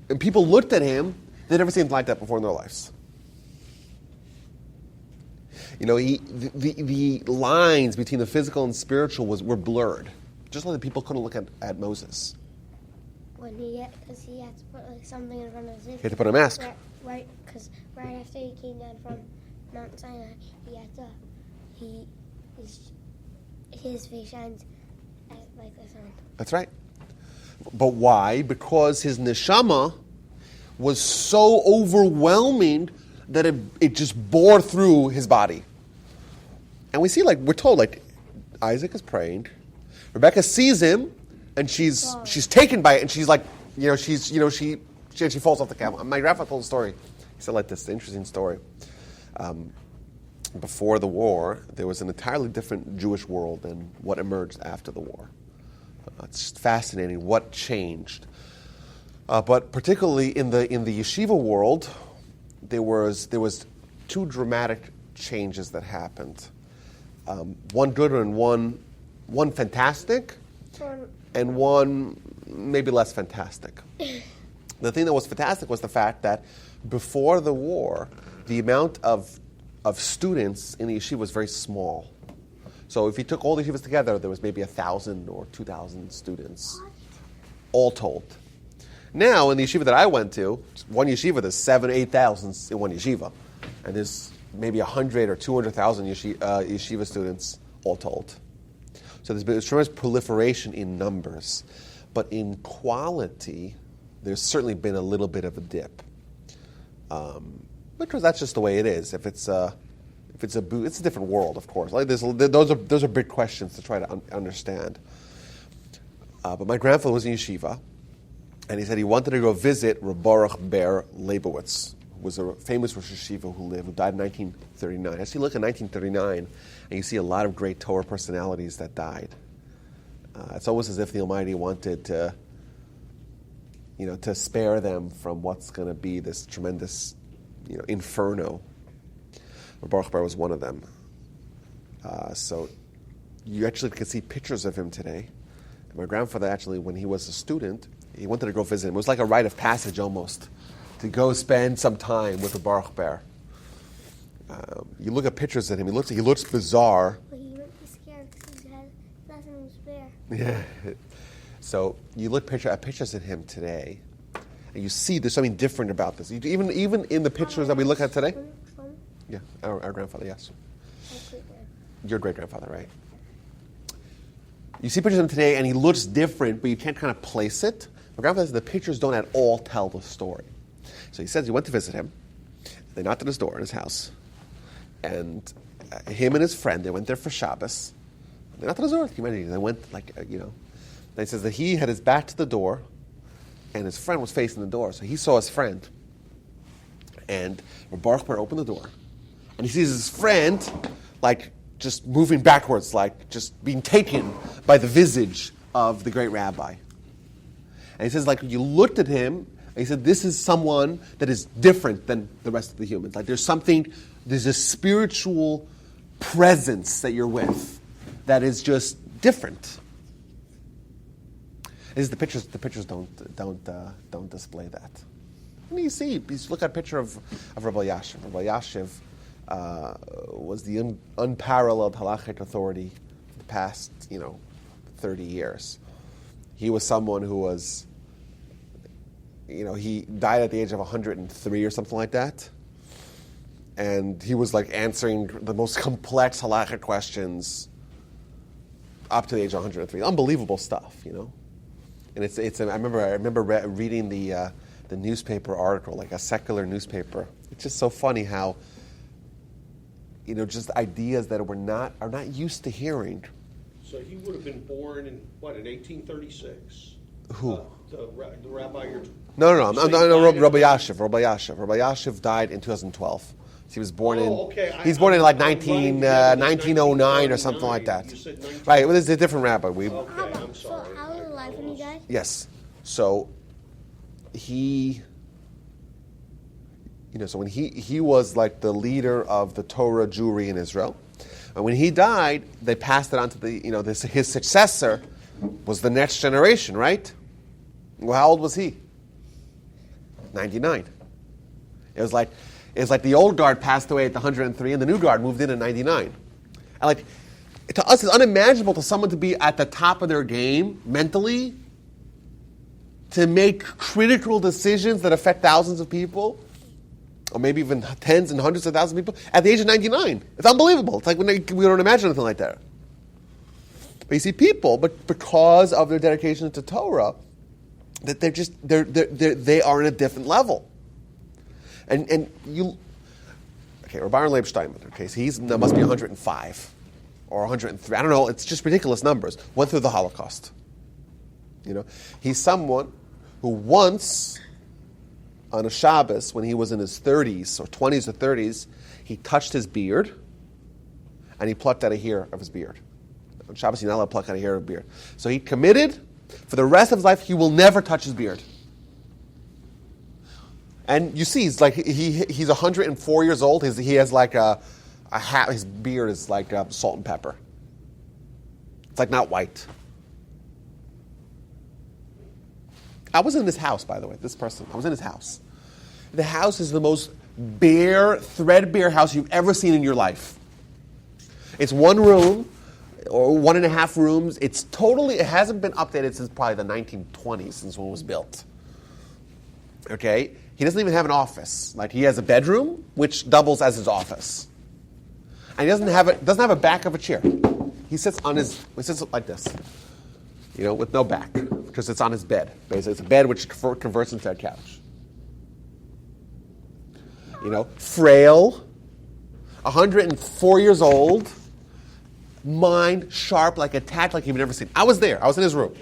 Speaker 1: and people looked at him, they'd never seen him like that before in their lives. You know, the lines between the physical and spiritual were blurred. Just like the people couldn't look at Moses.
Speaker 5: When because he had to put like something in front of his face.
Speaker 1: He had to put a mask.
Speaker 5: Right, because right after he came down from Mount Sinai, his face shines like the sun.
Speaker 1: That's right. But why? Because his neshama was so overwhelming that it just bore through his body. And we see, we're told, Isaac is praying. Rebekah sees him, and she's taken by it, and she's she falls off the camel. My grandfather told a story. He said this interesting story. Before the war, there was an entirely different Jewish world than what emerged after the war. It's just fascinating what changed. But particularly in the yeshiva world, there was two dramatic changes that happened. One good and one fantastic, and one maybe less fantastic. The thing that was fantastic was the fact that before the war, the amount of students in the yeshiva was very small. So if you took all the yeshivas together, there was maybe 1,000 or 2,000 students, all told. Now, in the yeshiva that I went to, one yeshiva, there's 7,000, 8,000 in one yeshiva. And there's maybe 100 or 200,000 yeshiva students, all told. So there's been a tremendous proliferation in numbers. But in quality, there's certainly been a little bit of a dip. Because that's just the way it is. It's a different world, of course. Those are big questions to try to understand. But my grandfather was in yeshiva, and he said he wanted to go visit Reb Baruch Ber Leibowitz, who was a famous Rosh Yeshiva who died in 1939. As you look at 1939, and you see a lot of great Torah personalities that died. It's almost as if the Almighty wanted to spare them from what's going to be this tremendous, inferno. Baruch Ber was one of them. So you actually can see pictures of him today. And my grandfather actually, when he was a student, he wanted to go visit him. It was like a rite of passage almost, to go spend some time with the Baruch Ber. You look at pictures of him, he looks bizarre.
Speaker 5: But he wouldn't be scared because he had nothing to spare.
Speaker 1: Yeah. So you look at pictures of him today, and you see there's something different about this. Even in the pictures that we look at today. Yeah, our grandfather, yes. Your great-grandfather, right? You see pictures of him today, and he looks different, but you can't kind of place it. My grandfather says the pictures don't at all tell the story. So he says he went to visit him. They knocked on his door in his house. And him and his friend, they went there for Shabbos. They knocked on his door. They went, And he says that he had his back to the door, and his friend was facing the door. So he saw his friend. And Baruch Ber opened the door. And he sees his friend, just moving backwards, just being taken by the visage of the great rabbi. And he says, you looked at him, and he said, this is someone that is different than the rest of the humans. There's a spiritual presence that you're with that is just different. The pictures don't display that. And you look at a picture of Rabbi Yashiv. Rabbi Yashiv was the unparalleled halachic authority of the past, 30 years. He was someone who was, he died at the age of 103 or something like that. And he was like answering the most complex halakhic questions up to the age of 103. Unbelievable stuff, And it's. I remember reading the newspaper article, like a secular newspaper. It's just so funny how, just ideas that are not used to hearing.
Speaker 2: So he would have been born in 1836?
Speaker 1: Who?
Speaker 2: The rabbi you're...
Speaker 1: No, Rabbi
Speaker 2: Saying
Speaker 1: Yashiv. Rabbi Yashiv died in 2012. So he was born in.
Speaker 2: Okay.
Speaker 1: He's born in like
Speaker 2: I'm
Speaker 1: 1909 or something like that.
Speaker 2: You said 19...
Speaker 1: Right. Well, it's a different rabbi.
Speaker 2: Okay, I'm sorry.
Speaker 5: So, how was alive when he died?
Speaker 1: Yes. So he. So when he was like the leader of the Torah Jewry in Israel, and when he died, they passed it on to his successor was the next generation, right? Well, how old was he? 99. It was like the old guard passed away at 103, and the new guard moved in at 99. And to us, it's unimaginable to someone to be at the top of their game mentally, to make critical decisions that affect thousands of people, or maybe even tens and hundreds of thousands of people, at the age of 99. It's unbelievable. It's like we don't imagine anything like that. But you see people, but because of their dedication to Torah, that they are in a different level. And you, okay, Rabbi Leib Steinman, okay, so that must be 105 or 103. I don't know. It's just ridiculous numbers. Went through the Holocaust. He's someone who once, on a Shabbos, when he was in his 30s or 20s or 30s, he touched his beard and he plucked out a hair of his beard. On Shabbos, you're not allowed to pluck out a hair of a beard. So he committed, for the rest of his life, he will never touch his beard. And you see, he's 104 years old. He has like a hat. His beard is like salt and pepper. It's like not white. I was in his house, by the way, this person. I was in his house. The house is the most bare, threadbare house you've ever seen in your life. It's one room, or 1.5 rooms. It hasn't been updated since probably the 1920s, since when it was built. Okay? He doesn't even have an office. Like, he has a bedroom, which doubles as his office. And he doesn't have a back of a chair. He sits like this, with no back, because it's on his bed. Basically, it's a bed which converts into a couch. Frail, 104 years old, mind sharp, like a tack, like you've never seen. I was there. I was in his room.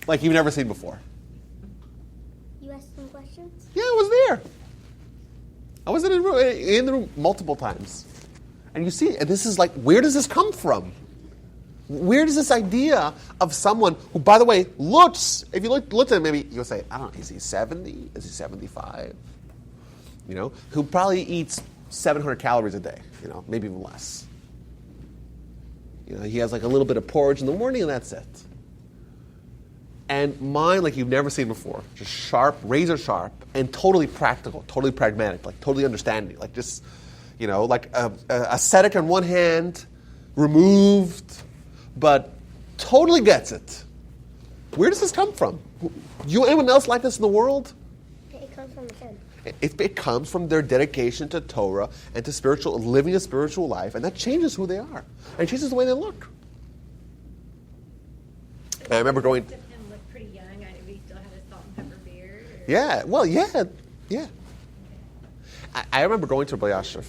Speaker 1: Like you've never seen before.
Speaker 5: You asked some questions?
Speaker 1: Yeah, I was there. I was in the room multiple times. And you see, and this is like, where does this come from? Where does this idea of someone who, by the way, looks, if you looked at him, maybe you'll say, I don't know, is he 70? Is he 75? Who probably eats 700 calories a day, maybe even less. He has like a little bit of porridge in the morning and that's it. And mind like you've never seen before. Just sharp, razor sharp, and totally practical, totally pragmatic, like totally understanding. Like just, like ascetic on one hand, removed, but totally gets it. Where does this come from? Anyone else like this in the world?
Speaker 5: It comes from within.
Speaker 1: It comes from their dedication to Torah and to living a spiritual life, and that changes who they are. And it changes the way they look. And I remember going...
Speaker 3: Him look pretty young. He still had his salt and pepper beard.
Speaker 1: Yeah, well, yeah. I remember going to Rabbi Yashiv.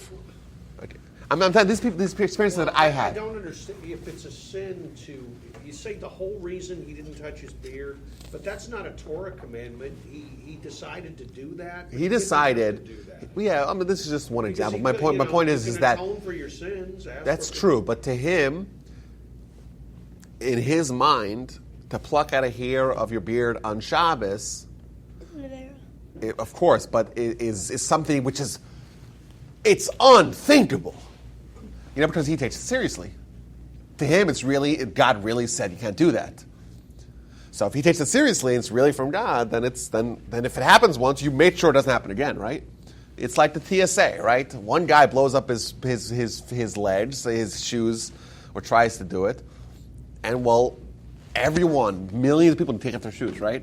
Speaker 1: Okay. I'm telling you, these experiences that I had.
Speaker 2: I don't understand if it's a sin to... You say the whole reason he didn't touch his beard, but that's not a Torah commandment. He decided to do that.
Speaker 1: He decided.
Speaker 2: To do that.
Speaker 1: Yeah, this is just one example.
Speaker 2: Because
Speaker 1: My point is that
Speaker 2: atone for your sins.
Speaker 1: That's true, but to him, in his mind, to pluck out a hair of your beard on Shabbos, of course, but it is something which is, it's unthinkable. Because he takes it seriously. To him, it's really, God really said you can't do that. So if he takes it seriously and it's really from God, then if it happens once, you make sure it doesn't happen again, right? It's like the TSA, right? One guy blows up his legs, his shoes, or tries to do it, and everyone, millions of people take off their shoes, right?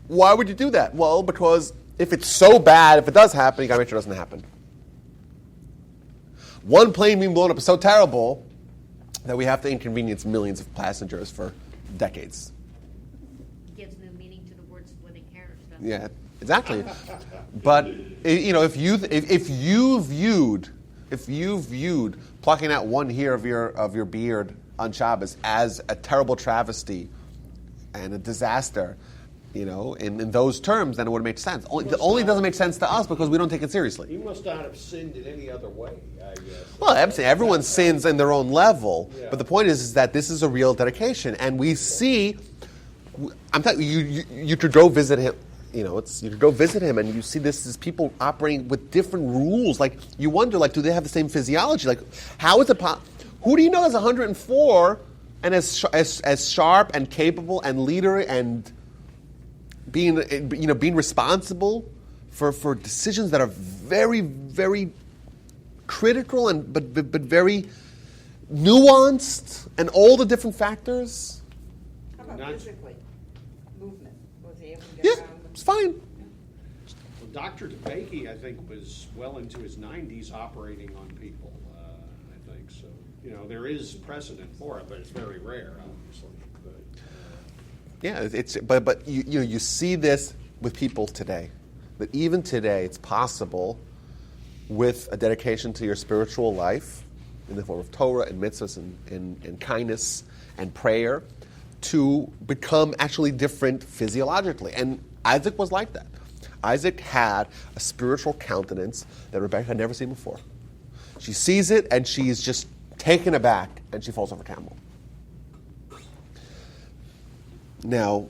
Speaker 1: Why would you do that? Well, because if it's so bad, if it does happen, you got to make sure it doesn't happen. One plane being blown up is so terrible that we have to inconvenience millions of passengers for decades.
Speaker 3: Gives new meaning to the word splitting hairs, doesn't it?
Speaker 1: Yeah, exactly. But if you viewed plucking out one hair of your beard on Shabbos as a terrible travesty and a disaster, in those terms, then it would make sense. It only doesn't make sense to us because we don't take it seriously.
Speaker 2: He must not have sinned in any other way, I guess.
Speaker 1: Well, I'm saying everyone sins in their own level,
Speaker 2: Yeah.
Speaker 1: but the point is that this is a real dedication, and we see. I'm telling you, you could go visit him. You could go visit him, and you see this is people operating with different rules. Like you wonder, do they have the same physiology? Like, how is it possible? Who do you know is 104 and as sharp and capable and leader and being responsible for decisions that are very, very critical and but very nuanced and all the different factors?
Speaker 7: How about
Speaker 2: Not-
Speaker 7: physically? Movement, was he able to
Speaker 1: Yeah,
Speaker 7: get around?
Speaker 1: it's fine.
Speaker 2: Well, Dr. DeBakey, I think, was well into his 90s operating on people, I think. So, there is precedent for it, but it's very rare, obviously. But,
Speaker 1: But you see this with people today, that even today it's possible with a dedication to your spiritual life in the form of Torah and mitzvahs and kindness and prayer to become actually different physiologically. And Isaac was like that. Isaac had a spiritual countenance that Rebecca had never seen before. She sees it and she's just taken aback and she falls off her camel. Now,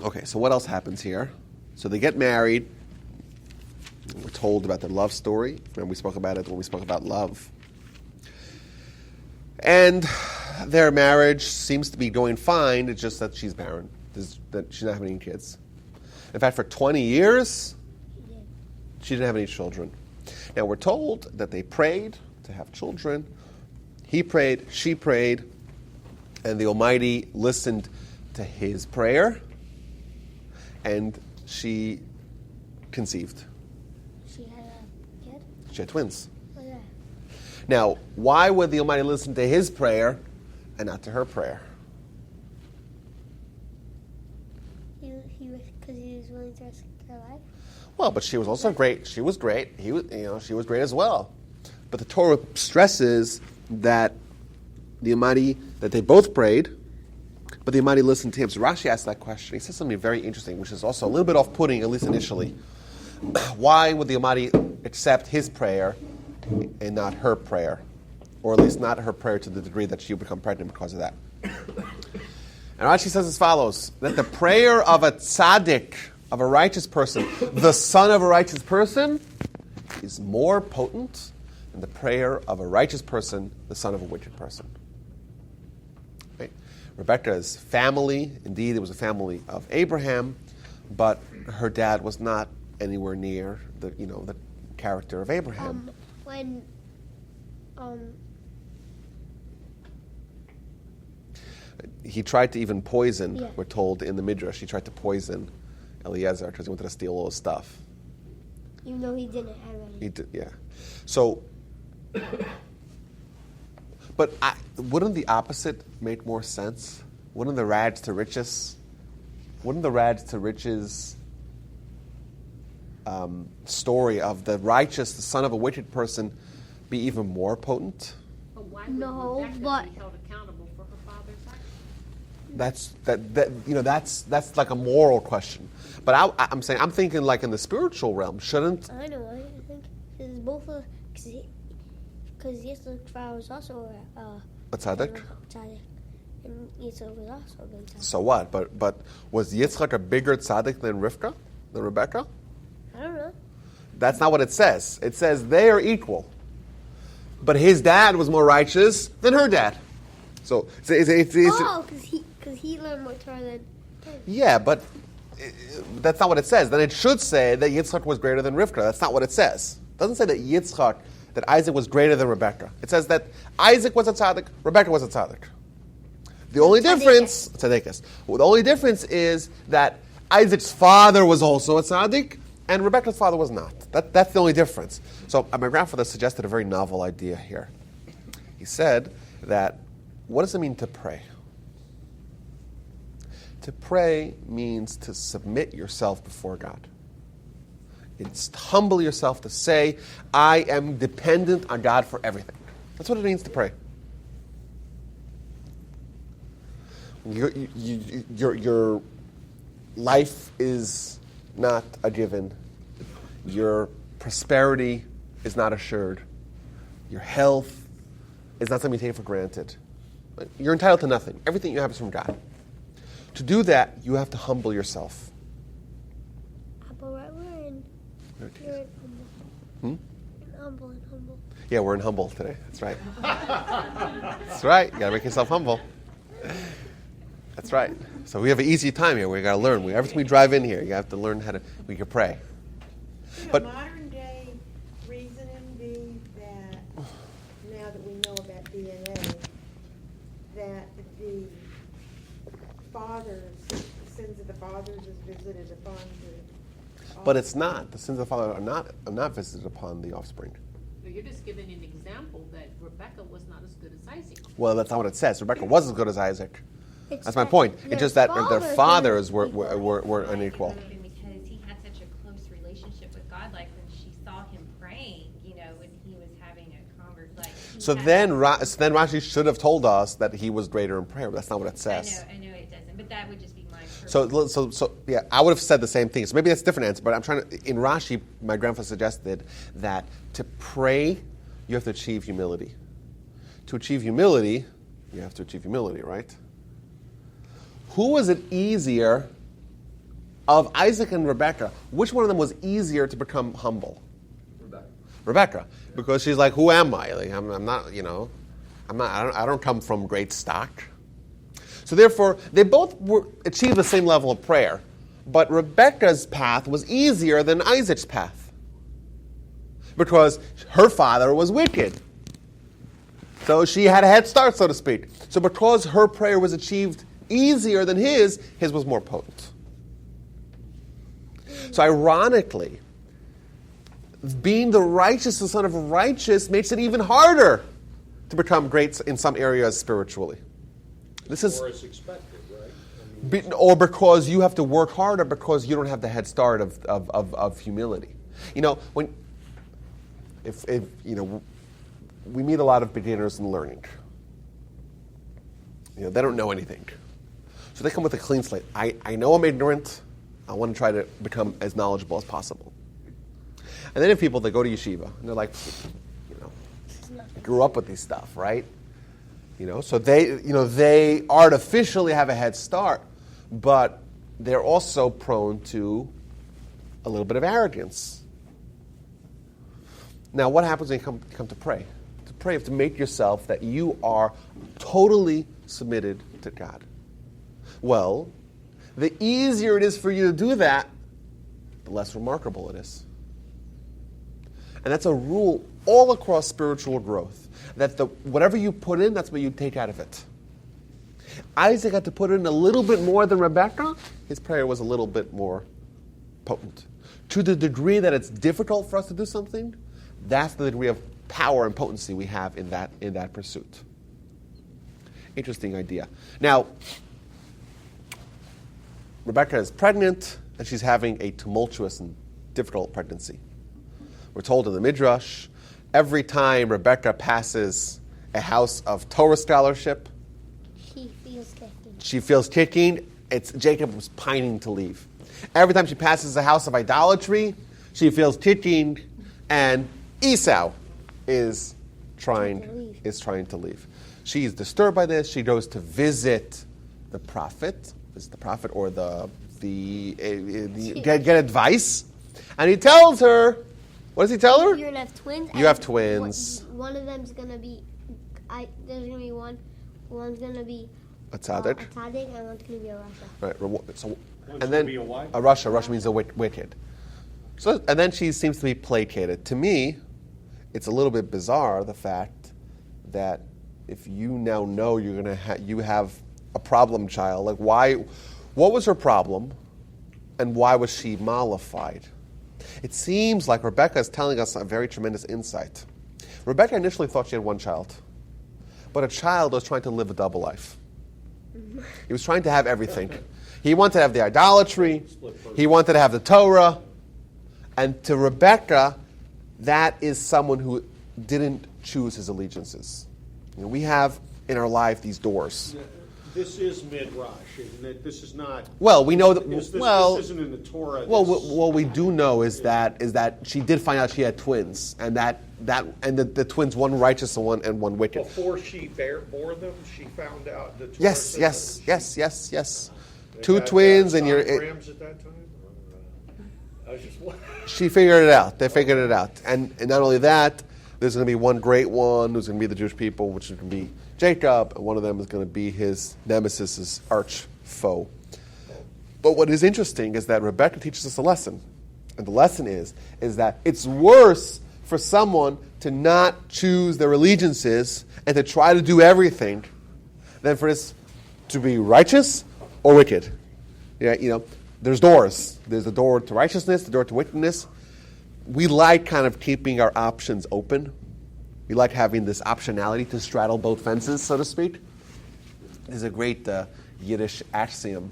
Speaker 1: okay, so what else happens here? So they get married. We're told about their love story. Remember we spoke about it when we spoke about love. And their marriage seems to be going fine. It's just that she's barren, that she's not having any kids. In fact, for 20 years, she didn't have any children. Now, we're told that they prayed to have children. He prayed, she prayed, and the Almighty listened to his prayer, and she conceived.
Speaker 5: She had a kid?
Speaker 1: She had twins.
Speaker 5: Oh, yeah.
Speaker 1: Now, why would the Almighty listen to his prayer and not to her prayer?
Speaker 5: Because he was willing to risk her life?
Speaker 1: Well, but she was also great. She was great. She was great as well. But the Torah stresses that the Almighty, that they both prayed, but the Almighty listened to him. So Rashi asked that question. He says something very interesting, which is also a little bit off-putting, at least initially. Why would the Almighty accept his prayer and not her prayer? Or at least not her prayer to the degree that she would become pregnant because of that. And Rashi says as follows, that the prayer of a tzaddik, of a righteous person, the son of a righteous person, is more potent than the prayer of a righteous person, the son of a wicked person. Right? Rebekah's family, indeed, it was a family of Abraham, but her dad was not anywhere near the character of Abraham. He tried to even poison, we're told in the Midrash, he tried to poison Eliezer because he wanted to steal all his stuff.
Speaker 5: Even though he didn't have any.
Speaker 1: He did, yeah. So, but wouldn't the opposite make more sense? Wouldn't the rags to riches story of the righteous, the son of a wicked person, be even more potent?
Speaker 3: But why would
Speaker 5: No,
Speaker 3: Rebecca
Speaker 5: but-
Speaker 3: be held accountable for her father's actions?
Speaker 1: That's like a moral question. But I'm thinking like in the spiritual realm, shouldn't?
Speaker 5: I know, I think. Because both of... Because Yitzchak was also
Speaker 1: A tzaddik?
Speaker 5: Tzaddik. And Yitzchak was also a good tzaddik.
Speaker 1: So what? But was Yitzchak a bigger tzaddik than Rivka, than Rebecca?
Speaker 5: I don't know.
Speaker 1: That's not what it says. It says they are equal. But his dad was more righteous than her dad. So it's
Speaker 5: Because he learned more Torah than...
Speaker 1: yeah, but that's not what it says. Then it should say that Yitzchak was greater than Rivka. That's not what it says. It doesn't say that Isaac was greater than Rebekah. It says that Isaac was a tzaddik, Rebekah was a tzaddik. The only difference, tzaddikas. Well, the only difference is that Isaac's father was also a tzaddik, and Rebekah's father was not. That's the only difference. So my grandfather suggested a very novel idea here. He said that, what does it mean to pray? To pray means to submit yourself before God. It's to humble yourself, to say, I am dependent on God for everything. That's what it means to pray. Your life is not a given. Your prosperity is not assured. Your health is not something you take for granted. You're entitled to nothing. Everything you have is from God. To do that, you have to humble yourself.
Speaker 5: But right, you're in humble. In humble.
Speaker 1: Yeah, we're in humble today. That's right. That's right. You got to make yourself humble. That's right. So we have an easy time here. We got to learn. Every time we drive in here, you have to learn how to. We can pray.
Speaker 8: But modern day reasoning be that now that we know about DNA, that the sins of the fathers is visited upon the.
Speaker 1: But it's not. The sins of the father are not visited upon the offspring.
Speaker 3: But you're just giving an example that Rebecca was not as good as Isaac.
Speaker 1: Well, that's not what it says. Rebecca was as good as Isaac. That's my point. It's just that their fathers were unequal.
Speaker 9: Because he had such a close relationship with God, like when she saw him praying, when he was having a conversation.
Speaker 1: So then Rashi should have told us that he was greater in prayer, but that's not what it says.
Speaker 9: I know it doesn't, but that would just be my
Speaker 1: So yeah, I would have said the same thing. So maybe that's a different answer, but I'm trying to, in Rashi, my grandfather suggested that to pray, you have to achieve humility. To achieve humility, you have to achieve humility, right? Who was it easier of Isaac and Rebekah? Which one of them was easier to become humble? Rebekah, because she's like, who am I? Like, I'm not, I don't come from great stock. So therefore, they both achieved the same level of prayer, but Rebekah's path was easier than Isaac's path because her father was wicked. So she had a head start, so to speak. So because her prayer was achieved easier than his was more potent. So ironically, being the righteous, the son of a righteous, makes it even harder to become great in some areas spiritually. This is,
Speaker 2: or as expected, right?
Speaker 1: or because you have to work harder because you don't have the head start of humility. We meet a lot of beginners in learning. They don't know anything. So they come with a clean slate. I know I'm ignorant. I want to try to become as knowledgeable as possible. And then you have people that go to yeshiva, and they're like, grew up with these stuff, right? So they artificially have a head start, but they're also prone to a little bit of arrogance. Now, what happens when you come to pray? To pray, you have to make yourself that you are totally submitted to God. Well, the easier it is for you to do that, the less remarkable it is. And that's a rule all across spiritual growth, that whatever you put in, that's what you take out of it. Isaac had to put in a little bit more than Rebekah. His prayer was a little bit more potent. To the degree that it's difficult for us to do something, that's the degree of power and potency we have in that pursuit. Interesting idea. Now, Rebekah is pregnant, and she's having a tumultuous and difficult pregnancy. We're told in the Midrash, every time Rebekah passes a house of Torah scholarship, she feels kicking. Jacob was pining to leave. Every time she passes a house of idolatry, she feels kicking, and Esau is trying to leave. She is disturbed by this. She goes to visit the prophet, or get advice, and he tells her. What does he tell her?
Speaker 5: You're gonna have twins.
Speaker 1: You have twins.
Speaker 5: One of them's gonna be. There's gonna be one. One's gonna be
Speaker 1: A tzaddik.
Speaker 5: A tzaddik, and one's going to be a rasha.
Speaker 1: Right. So,
Speaker 2: One's
Speaker 1: and
Speaker 2: gonna
Speaker 1: then
Speaker 2: be a what?
Speaker 1: a Rasha means a wicked. So, and then she seems to be placated. To me, it's a little bit bizarre, the fact that if you now know you're gonna you have a problem child, like what was her problem, and why was she mollified? It seems like Rebecca is telling us a very tremendous insight. Rebecca initially thought she had one child, but a child was trying to live a double life. He was trying to have everything. He wanted to have the idolatry. He wanted to have the Torah. And to Rebecca, that is someone who didn't choose his allegiances. You know, we have in our life these doors.
Speaker 2: This is midrash, isn't it? This is not.
Speaker 1: Well, we know that.
Speaker 2: This
Speaker 1: Well,
Speaker 2: isn't in the Torah.
Speaker 1: well,
Speaker 2: This-
Speaker 1: what we do know is that she did find out she had twins, and the twins, one righteous and one wicked.
Speaker 2: Before she bore them, she found out the Torah
Speaker 1: Yes,
Speaker 2: says
Speaker 1: yes,
Speaker 2: that
Speaker 1: yes, yes, yes.
Speaker 2: she-
Speaker 1: Two
Speaker 2: They had,
Speaker 1: twins, and you're.
Speaker 2: sonograms at that time? I was just wondering.
Speaker 1: She figured it out. They figured it out. And not only that, there's going to be one great one who's going to be the Jewish people, which is going to be Jacob, and one of them is going to be his nemesis, his arch foe. But what is interesting is that Rebecca teaches us a lesson. And the lesson is that it's worse for someone to not choose their allegiances and to try to do everything than for this to be righteous or wicked. Yeah, you know, there's doors. There's the door to righteousness, the door to wickedness. We like kind of keeping our options open. We like having this optionality to straddle both fences, so to speak. There's a great Yiddish axiom.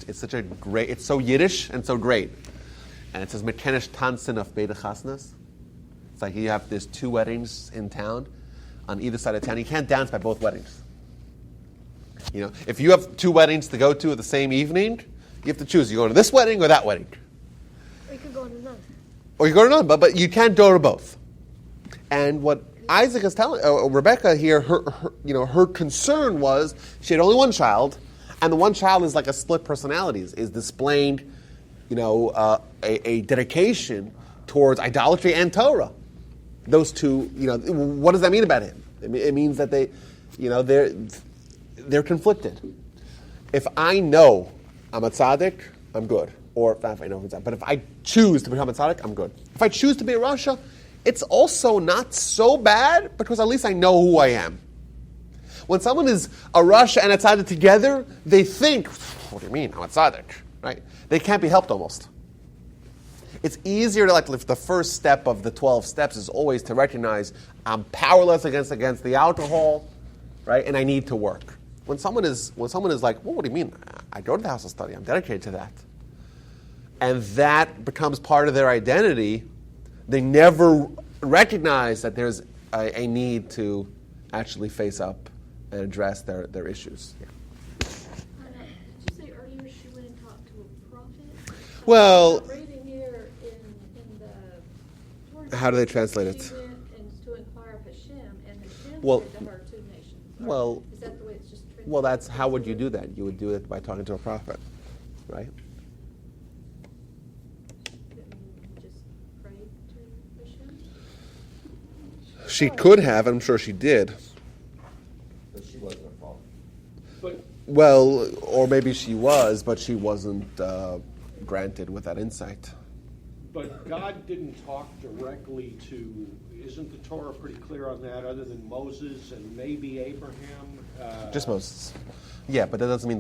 Speaker 1: It's such a great. It's so Yiddish and so great. And it says, "Mekenish tanzen of beide chasnas." It's like there's two weddings in town, on either side of town. You can't dance by both weddings. You know, if you have two weddings to go to at the same evening, you have to choose. You go to this wedding or that wedding.
Speaker 5: Or you could go to none.
Speaker 1: Or you go to none, but you can't go to both. And what Isaac is telling Rebecca here, her concern was she had only one child, and the one child is like a split personality, is displaying, a dedication towards idolatry and Torah. Those two, what does that mean about him? It means that they're conflicted. If I know I'm a tzaddik, I'm good. Or if I know I'm a tzaddik. But if I choose to become a tzaddik, I'm good. If I choose to be a rasha, it's also not so bad because at least I know who I am. When someone is a rasha and a tzaddik together, they think, what do you mean? I'm a tzaddik, right? They can't be helped almost. It's easier to if the first step of the 12 steps is always to recognize I'm powerless against the alcohol, right? And I need to work. When someone is like, well, what do you mean? I go to the house of study. I'm dedicated to that. And that becomes part of their identity. They never recognize that there's a need to actually face up and address their issues. Yeah.
Speaker 10: Did you say earlier she went and talked to a prophet?
Speaker 1: Well,
Speaker 10: I'm reading here in the Torah,
Speaker 1: how do they translate it?
Speaker 10: She went and to inquire of Hashem, and Hashem
Speaker 1: Well-
Speaker 10: said to her, two nations.
Speaker 1: Well-
Speaker 10: Is that the way it's just translated?
Speaker 1: Well, that's how would you do that? You would do it by talking to a prophet, right?
Speaker 10: Didn't you just pray to Hashem?
Speaker 1: She could have, I'm sure she did.
Speaker 4: But she wasn't a prophet.
Speaker 2: But
Speaker 1: Well, or maybe she was, but she wasn't granted with that insight.
Speaker 2: But God didn't talk directly to, isn't the Torah pretty clear on that, other than Moses and maybe Abraham?
Speaker 1: Just Moses. Yeah, but that doesn't mean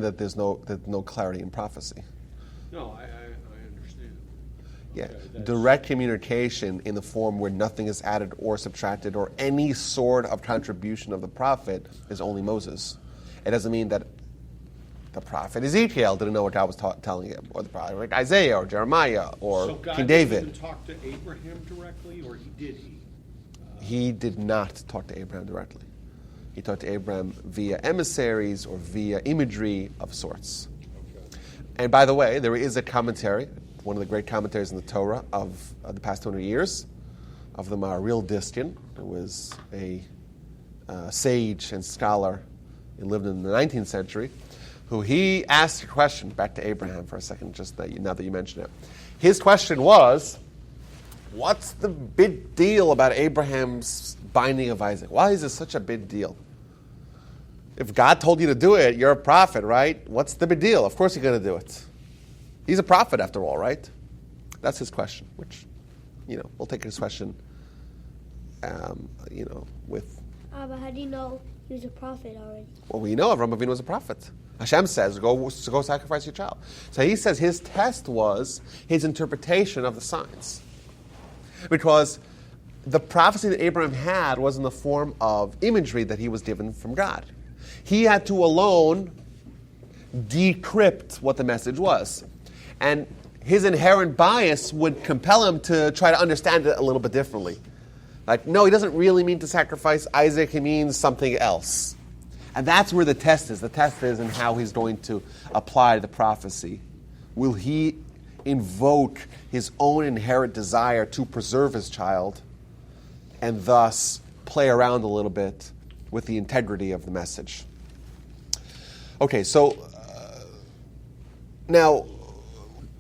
Speaker 1: that there's no clarity in prophecy.
Speaker 2: No, I understand.
Speaker 1: Yeah,
Speaker 2: Okay, that's-
Speaker 1: direct communication in the form where nothing is added or subtracted or any sort of contribution of the prophet is only Moses. It doesn't mean that the prophet Ezekiel didn't know what God was telling him, or the prophet like Isaiah or Jeremiah or
Speaker 2: So God
Speaker 1: King
Speaker 2: didn't
Speaker 1: David.
Speaker 2: even talk to Abraham directly, or he?
Speaker 1: He did not talk to Abraham directly. He talked to Abraham via emissaries or via imagery of sorts.
Speaker 2: Okay.
Speaker 1: And by the way, there is a commentary, one of the great commentaries in the Torah of the past 200 years, of the Maharil Diskin, who was a sage and scholar. He lived in the 19th century, who he asked a question, back to Abraham for a second, just now that you mention it. His question was, what's the big deal about Abraham's binding of Isaac? Why is this such a big deal? If God told you to do it, you're a prophet, right? What's the big deal? Of course you're going to do it. He's a prophet after all, right? That's his question, which, we'll take his question, with...
Speaker 5: But how do you know he was a prophet already?
Speaker 1: Well, we know Avraham Avinu was a prophet. Hashem says, go sacrifice your child. So he says his test was his interpretation of the signs. Because the prophecy that Abraham had was in the form of imagery that he was given from God. He had to alone decrypt what the message was. And his inherent bias would compel him to try to understand it a little bit differently. Like, no, he doesn't really mean to sacrifice Isaac, he means something else. And that's where the test is. The test is in how he's going to apply the prophecy. Will he invoke his own inherent desire to preserve his child and thus play around a little bit with the integrity of the message? Okay, so now,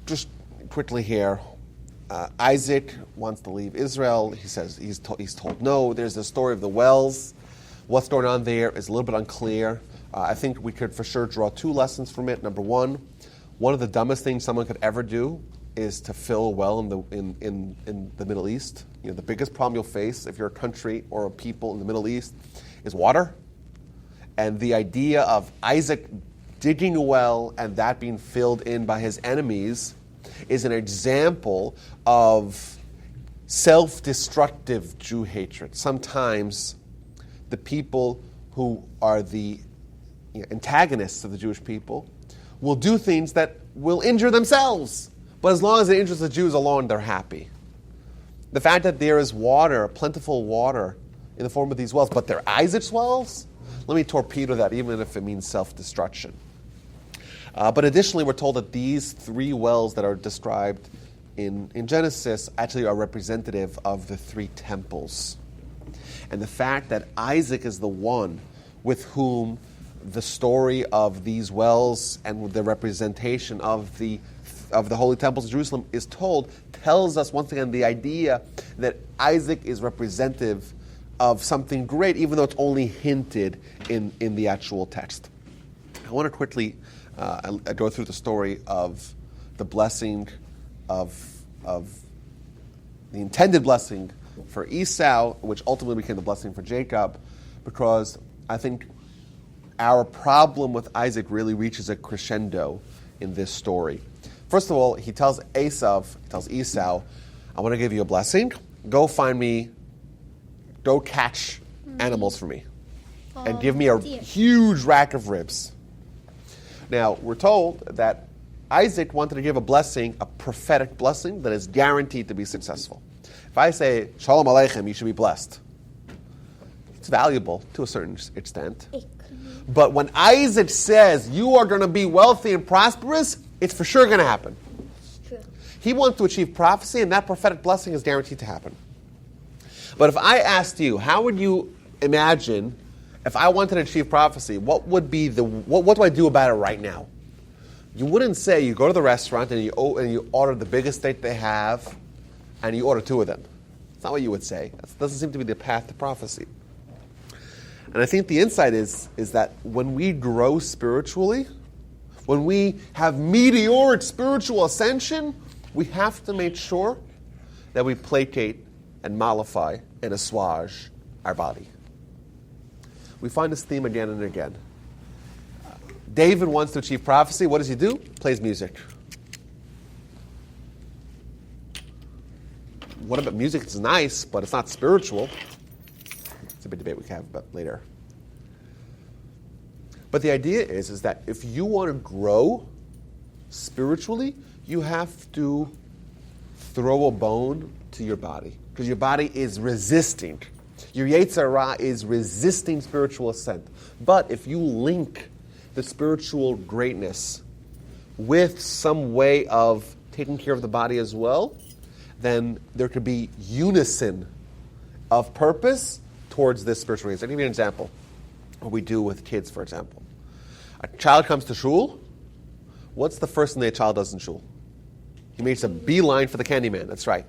Speaker 1: just quickly here, Isaac wants to leave Israel. He says he's told no. There's the story of the wells. What's going on there is a little bit unclear. I think we could for sure draw two lessons from it. Number one of the dumbest things someone could ever do is to fill a well in the Middle East. The biggest problem you'll face if you're a country or a people in the Middle East is water. And the idea of Isaac digging a well and that being filled in by his enemies is an example of self-destructive Jew hatred. Sometimes the people who are the antagonists of the Jewish people will do things that will injure themselves. But as long as it injures the Jews alone, they're happy. The fact that there is water, plentiful water, in the form of these wells, but they're Isaac's wells, let me torpedo that, even if it means self-destruction. But additionally, we're told that these three wells that are described in Genesis actually are representative of the three temples. And the fact that Isaac is the one with whom the story of these wells and the representation of the holy temples of Jerusalem is told tells us once again the idea that Isaac is representative of something great, even though it's only hinted in the actual text. I want to quickly go through the story of the blessing of the intended blessing for Esau, which ultimately became the blessing for Jacob, because I think our problem with Isaac really reaches a crescendo in this story. First of all, he tells Esau, I want to give you a blessing. Go catch animals for me. And give me a huge rack of ribs. Now, we're told that Isaac wanted to give a blessing, a prophetic blessing, that is guaranteed to be successful. If I say, Shalom Aleichem, you should be blessed, it's valuable to a certain extent. But when Isaac says, you are going to be wealthy and prosperous, it's for sure going to happen.
Speaker 5: It's true.
Speaker 1: He wants to achieve prophecy, and that prophetic blessing is guaranteed to happen. But if I asked you, how would you imagine, if I wanted to achieve prophecy, what would be what do I do about it right now? You wouldn't say you go to the restaurant and you order the biggest steak they have, and you order two of them. That's not what you would say. That doesn't seem to be the path to prophecy. And I think the insight is that when we grow spiritually, when we have meteoric spiritual ascension, we have to make sure that we placate and mollify and assuage our body. We find this theme again and again. David wants to achieve prophecy. What does he do? Plays music. What about music? It's nice, but it's not spiritual. It's a big debate we can have about later. But the idea is that if you want to grow spiritually, you have to throw a bone to your body. Because your body is resisting. Your Yetzer Hara is resisting spiritual ascent. But if you link the spiritual greatness with some way of taking care of the body as well, then there could be unison of purpose towards this spiritual greatness. I'll give you an example. What we do with kids, for example. A child comes to shul. What's the first thing that a child does in shul? He makes a beeline for the candy man. That's right.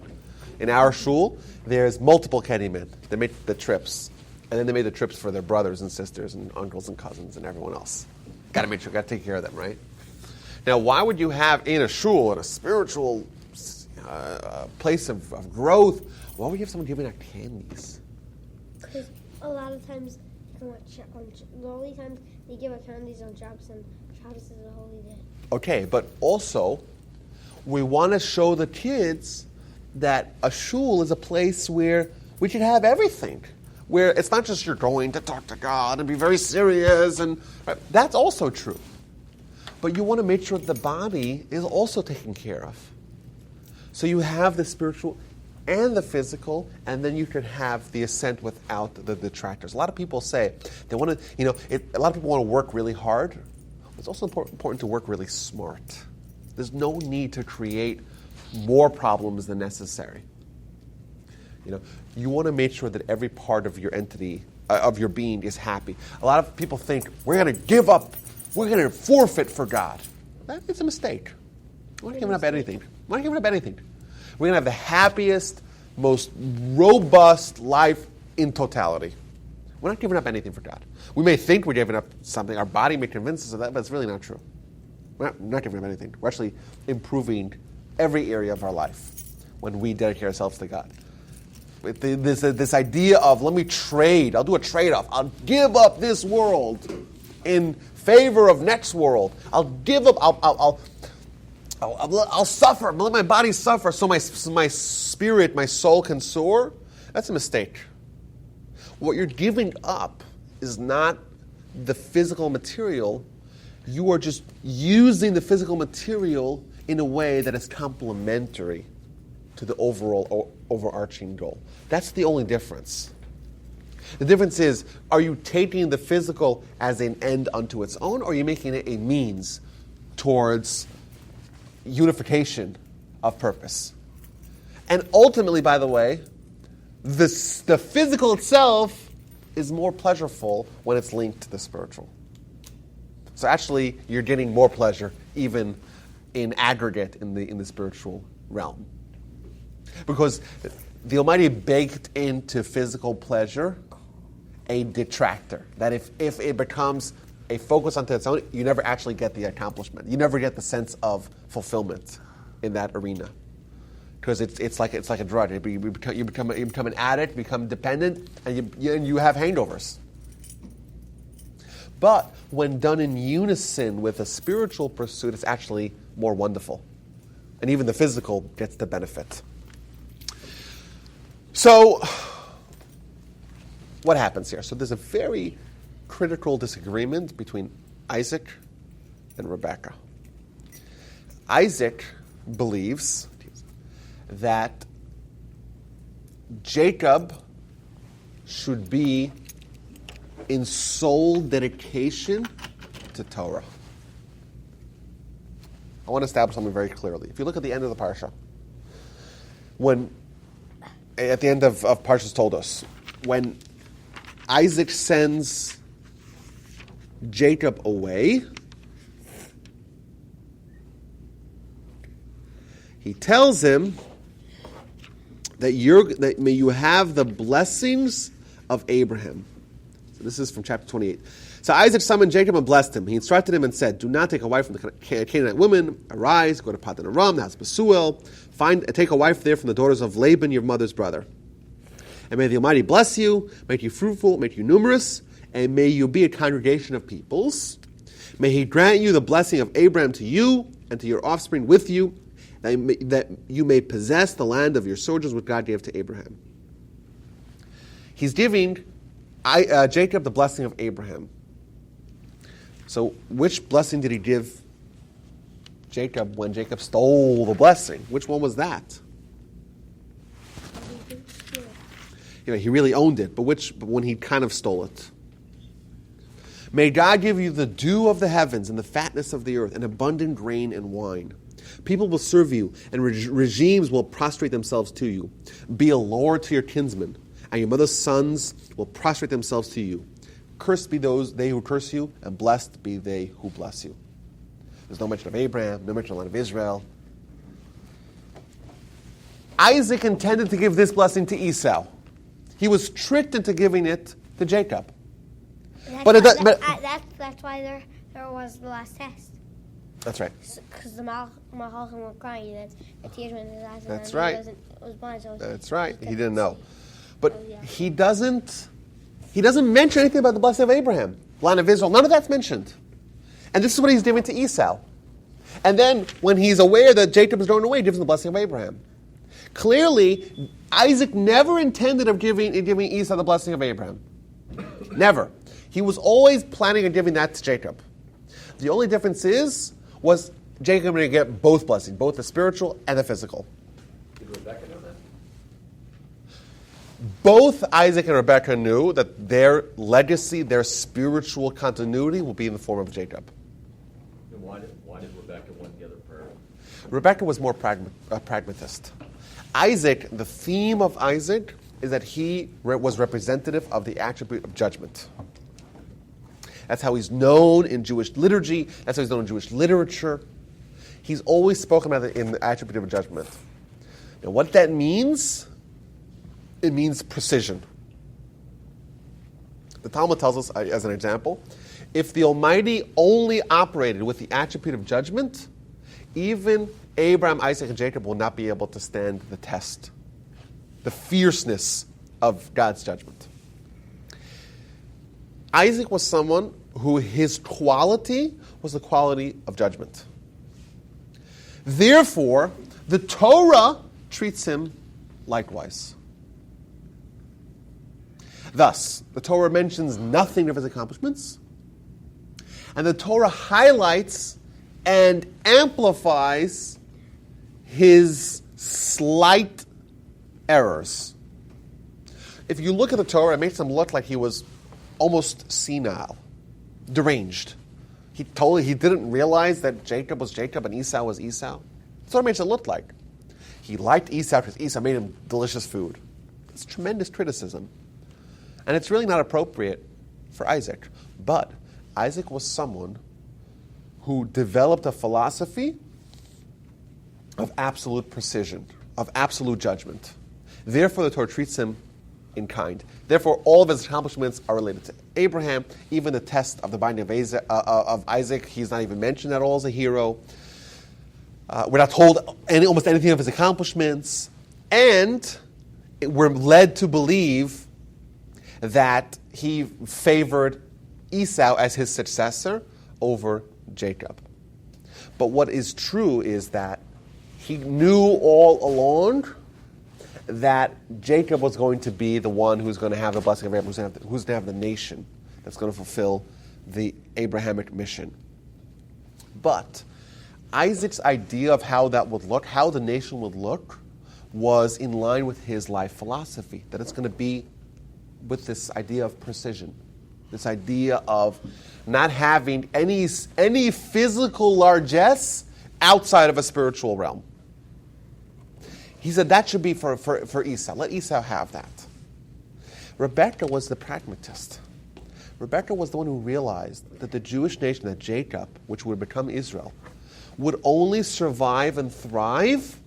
Speaker 1: In our shul, there's multiple candy men. They make the trips. And then they made the trips for their brothers and sisters and uncles and cousins and everyone else. Got to make sure, got to take care of them, right? Now, why would you have in a shul, in a spiritual place of growth, why would you have someone giving out candies?
Speaker 5: Because a lot of times, the only times they give out candies on Shabbos, and Shabbos is a holy day.
Speaker 1: Okay, but also, we want to show the kids that a shul is a place where we should have everything. Where it's not just you're going to talk to God and be very serious, and right? That's also true. But you want to make sure that the body is also taken care of. So you have the spiritual and the physical, and then you can have the ascent without the detractors. A lot of people say they want to, a lot of people want to work really hard. It's also important to work really smart. There's no need to create more problems than necessary. You want to make sure that every part of your entity, of your being, is happy. A lot of people think, we're going to give up, we're going to forfeit for God. It's a mistake. We're not giving up anything. We're not giving up anything. We're going to have the happiest, most robust life in totality. We're not giving up anything for God. We may think we're giving up something. Our body may convince us of that, but it's really not true. We're not giving up anything. We're actually improving every area of our life when we dedicate ourselves to God. This idea of, let me trade, I'll do a trade-off. I'll give up this world in favor of next world. I'll give up, I'll suffer, I'll let my body suffer so my spirit, my soul can soar. That's a mistake. What you're giving up is not the physical material. You are just using the physical material in a way that is complementary to the overall overarching goal. That's the only difference. The difference is, are you taking the physical as an end unto its own, or are you making it a means towards unification of purpose? And ultimately, by the way, the physical itself is more pleasurable when it's linked to the spiritual. So actually, you're getting more pleasure even in aggregate in the spiritual realm. Because the Almighty baked into physical pleasure a detractor. That if it becomes a focus unto its own, you never actually get the accomplishment. You never get the sense of fulfillment in that arena. Because it's like a drug. You become an addict, become dependent, and you have hangovers. But when done in unison with a spiritual pursuit, it's actually more wonderful. And even the physical gets the benefit. So, what happens here? So there's a very critical disagreement between Isaac and Rebekah. Isaac believes that Jacob should be in sole dedication to Torah. I want to establish something very clearly. If you look at the end of the parsha, at the end of Parshas Toldos, when Isaac sends Jacob away, he tells him that may you have the blessings of Abraham. So this is from chapter 28. So Isaac summoned Jacob and blessed him. He instructed him and said, "Do not take a wife from the Canaanite women. Arise, go to Padan Aram, the house of Bethuel. Take a wife there from the daughters of Laban, your mother's brother. And may the Almighty bless you, make you fruitful, make you numerous, and may you be a congregation of peoples. May He grant you the blessing of Abraham to you and to your offspring with you, that you may possess the land of your sojourners which God gave to Abraham." He's giving Jacob the blessing of Abraham. So which blessing did he give Jacob when Jacob stole the blessing? Which one was that? He really owned it, but when he kind of stole it? May God give you the dew of the heavens and the fatness of the earth and abundant grain and wine. People will serve you, and regimes will prostrate themselves to you. Be a lord to your kinsmen, and your mother's sons will prostrate themselves to you. Cursed be they who curse you, and blessed be they who bless you. There's no mention of Abraham, no mention of the land of Israel. Isaac intended to give this blessing to Esau. He was tricked into giving it to Jacob.
Speaker 5: That's
Speaker 1: But it
Speaker 5: why,
Speaker 1: does- but-
Speaker 5: that's why there was the last test.
Speaker 1: That's right.
Speaker 5: Because the Malachim were crying, and the tears went in his eyes.
Speaker 1: That's
Speaker 5: and
Speaker 1: right.
Speaker 5: It was blind, so
Speaker 1: That's right. He
Speaker 5: couldn't
Speaker 1: didn't know.
Speaker 5: see.
Speaker 1: But
Speaker 5: Oh, yeah.
Speaker 1: he doesn't mention anything about the blessing of Abraham, land of Israel. None of that's mentioned. And this is what he's giving to Esau. And then when he's aware that Jacob is going away, he gives him the blessing of Abraham. Clearly, Isaac never intended of giving Esau the blessing of Abraham. Never. He was always planning on giving that to Jacob. The only difference was Jacob going to get both blessings, both the spiritual and the physical.
Speaker 4: Did Rebecca know that?
Speaker 1: Both Isaac and Rebekah knew that their legacy, their spiritual continuity will be in the form of Jacob.
Speaker 4: And why did Rebecca want the other prayer?
Speaker 1: Rebekah was more pragmatist. Isaac, the theme of Isaac is that he was representative of the attribute of judgment. That's how he's known in Jewish liturgy. That's how he's known in Jewish literature. He's always spoken about it in the attribute of judgment. Now, what that means, it means precision. The Talmud tells us, as an example, if the Almighty only operated with the attribute of judgment, even Abraham, Isaac, and Jacob will not be able to stand the test, the fierceness of God's judgment. Isaac was someone who his quality was the quality of judgment. Therefore, the Torah treats him likewise. Thus, the Torah mentions nothing of his accomplishments, and the Torah highlights and amplifies his slight errors. If you look at the Torah, it makes him look like he was almost senile, deranged. He didn't realize that Jacob was Jacob and Esau was Esau. That's what it makes it look like. He liked Esau because Esau made him delicious food. It's tremendous criticism. And it's really not appropriate for Isaac. But Isaac was someone who developed a philosophy of absolute precision, of absolute judgment. Therefore, the Torah treats him in kind. Therefore, all of his accomplishments are related to Abraham. Even the test of the binding of Isaac, he's not even mentioned at all as a hero. We're not told almost anything of his accomplishments. And we're led to believe that he favored Esau as his successor over Jacob. But what is true is that he knew all along that Jacob was going to be the one who's going to have the blessing of Abraham, who's going to have the nation that's going to fulfill the Abrahamic mission. But Isaac's idea of how that would look, how the nation would look, was in line with his life philosophy, that it's going to be with this idea of precision, this idea of not having any physical largesse outside of a spiritual realm. He said that should be for Esau. Let Esau have that. Rebekah was the pragmatist. Rebekah was the one who realized that the Jewish nation, that Jacob, which would become Israel, would only survive and thrive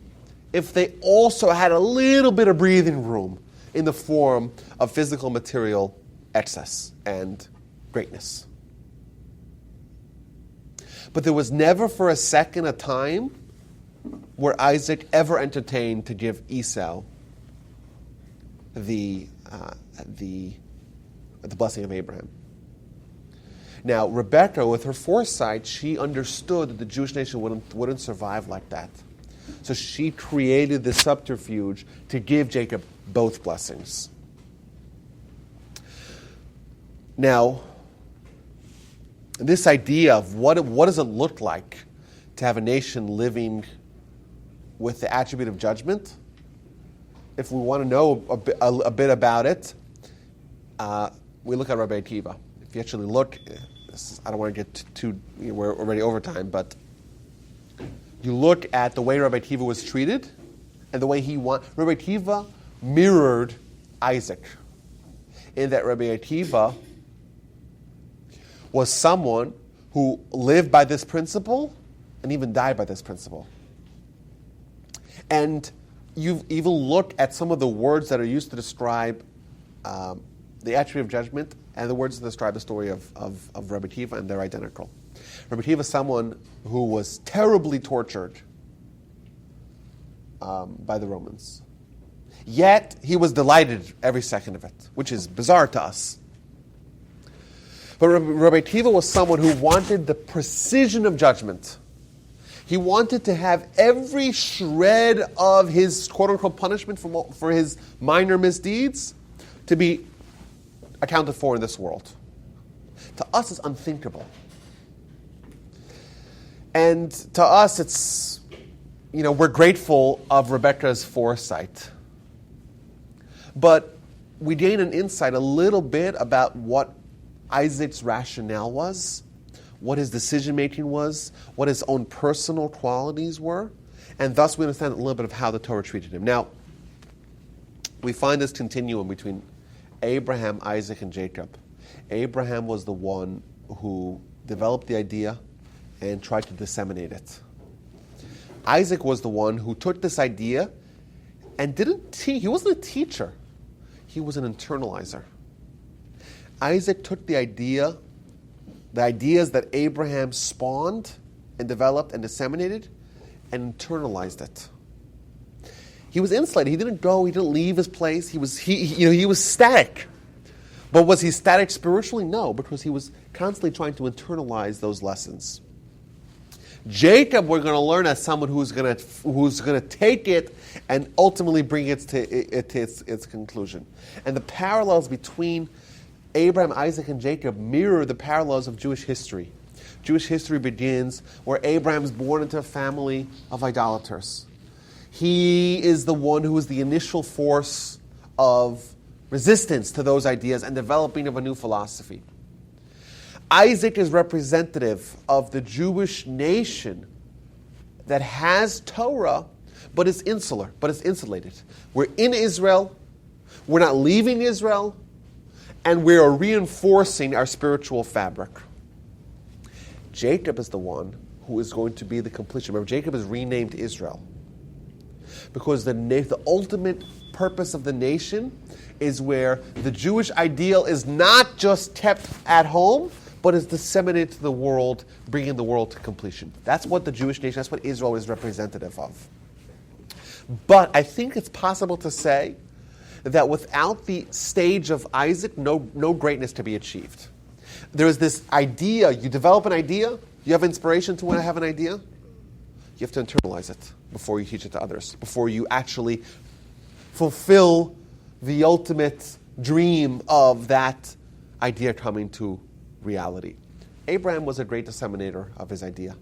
Speaker 1: if they also had a little bit of breathing room in the form of physical material excess and greatness. But there was never for a second a time where Isaac ever entertained to give Esau the blessing of Abraham. Now, Rebekah, with her foresight, she understood that the Jewish nation wouldn't survive like that. So she created this subterfuge to give Jacob both blessings. Now, this idea of what does it look like to have a nation living with the attribute of judgment, if we want to know a bit about it, we look at Rabbi Akiva. If you actually look, I don't want to get too, we're already over time, but you look at the way Rabbi Akiva was treated and the way Rabbi Akiva mirrored Isaac, in that Rabbi Akiva was someone who lived by this principle and even died by this principle. And you even look at some of the words that are used to describe the attribute of judgment, and the words that describe the story of Rabbi Akiva, and they're identical. Rabbi Akiva is someone who was terribly tortured by the Romans. Yet, he was delighted every second of it, which is bizarre to us. But Rabbi Akiva was someone who wanted the precision of judgment. He wanted to have every shred of his quote-unquote punishment for his minor misdeeds to be accounted for in this world. To us, it's unthinkable. And to us, it's, we're grateful of Rebekah's foresight. But we gain an insight a little bit about what Isaac's rationale was, what his decision-making was, what his own personal qualities were, and thus we understand a little bit of how the Torah treated him. Now, we find this continuum between Abraham, Isaac, and Jacob. Abraham was the one who developed the idea and tried to disseminate it. Isaac was the one who took this idea and didn't teach. He wasn't a teacher. He was an internalizer. Isaac took the ideas that Abraham spawned and developed and disseminated and internalized it. He was insulated. He didn't go. He didn't leave his place. He was static. But was he static spiritually? No, because he was constantly trying to internalize those lessons. Jacob, we're going to learn as someone who's going to take it and ultimately bring it to its conclusion. And the parallels between Abraham, Isaac, and Jacob mirror the parallels of Jewish history. Jewish history begins where Abraham's born into a family of idolaters. He is the one who is the initial force of resistance to those ideas and developing of a new philosophy. Isaac is representative of the Jewish nation that has Torah, but is insular, but is insulated. We're in Israel, we're not leaving Israel, and we are reinforcing our spiritual fabric. Jacob is the one who is going to be the completion. Remember, Jacob is renamed Israel. Because the ultimate purpose of the nation is where the Jewish ideal is not just kept at home, but is disseminated to the world, bringing the world to completion. That's what the Jewish nation, that's what Israel is representative of. But I think it's possible to say that without the stage of Isaac, no greatness to be achieved. There is this idea, you develop an idea, you have inspiration to want to have an idea, you have to internalize it before you teach it to others, before you actually fulfill the ultimate dream of that idea coming to reality. Abraham was a great disseminator of his idea.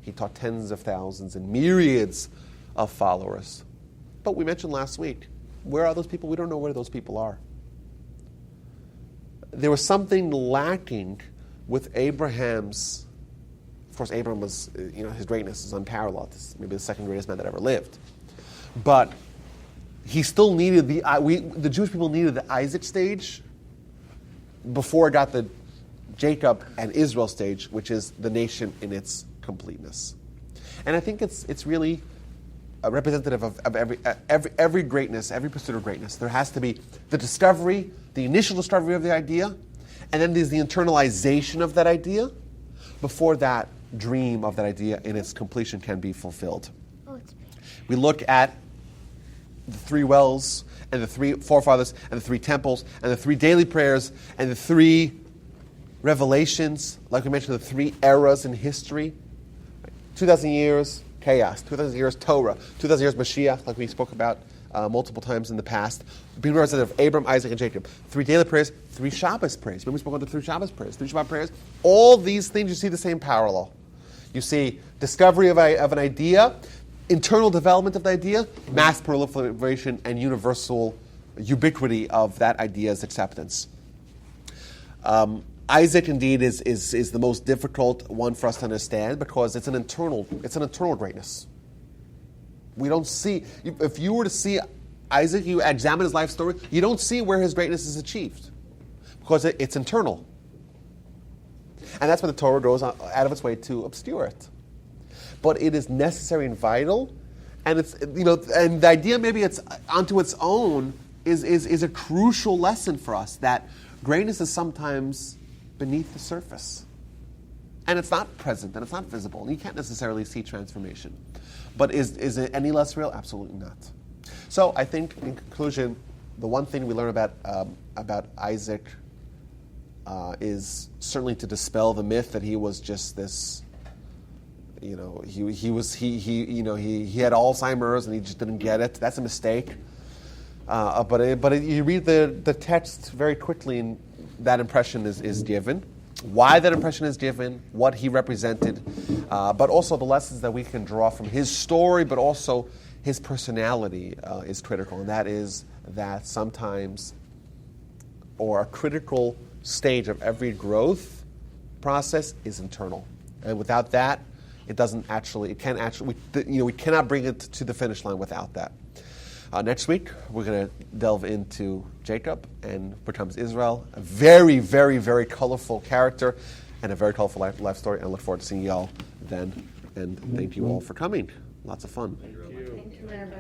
Speaker 1: He taught tens of thousands and myriads of followers. But we mentioned last week, where are those people? We don't know where those people are. There was something lacking with Abraham's. Of course, Abraham was, his greatness is unparalleled. He's maybe the second greatest man that ever lived. But he still needed the Jewish people needed the Isaac stage before it got the Jacob and Israel stage, which is the nation in its completeness. And I think it's really representative of every greatness, every pursuit of greatness. There has to be the discovery, the initial discovery of the idea, and then there's the internalization of that idea before that dream of that idea in its completion can be fulfilled. We look at the 3 wells and the 3 forefathers and the 3 temples and the 3 daily prayers and the 3 revelations, like we mentioned, the 3 eras in history. 2,000 years, chaos. 2,000 years, Torah. 2,000 years, Mashiach, like we spoke about multiple times in the past. Being representative of Abram, Isaac, and Jacob. 3 daily prayers, 3 Shabbos prayers. Remember we spoke about the 3 Shabbos prayers, 3 Shabbat prayers. All these things, you see the same parallel. You see discovery of an idea, internal development of the idea, mass proliferation, and universal ubiquity of that idea's acceptance. Isaac, indeed, is the most difficult one for us to understand because it's an internal greatness. We don't see, if you were to see Isaac, you examine his life story, you don't see where his greatness is achieved because it's internal. And that's why the Torah goes out of its way to obscure it. But it is necessary and vital, and it's and the idea maybe it's onto its own is a crucial lesson for us, that greatness is sometimes beneath the surface. And it's not present, and it's not visible, and you can't necessarily see transformation. But is it any less real? Absolutely not. So I think, in conclusion, the one thing we learn about Isaac is certainly to dispel the myth that he was just this, he had Alzheimer's and he just didn't get it. That's a mistake. But you read the text very quickly, and that impression is given. Why that impression is given, what he represented, but also the lessons that we can draw from his story, but also his personality is critical, and that is that sometimes, or a critical stage of every growth process is internal, and without that, we cannot bring it to the finish line without that. Next week, we're going to delve into Jacob and becomes Israel, a very, very, very colorful character and a very colorful life story. And I look forward to seeing you all then. And thank you all for coming. Lots of fun.
Speaker 8: Thank you, Rabbi.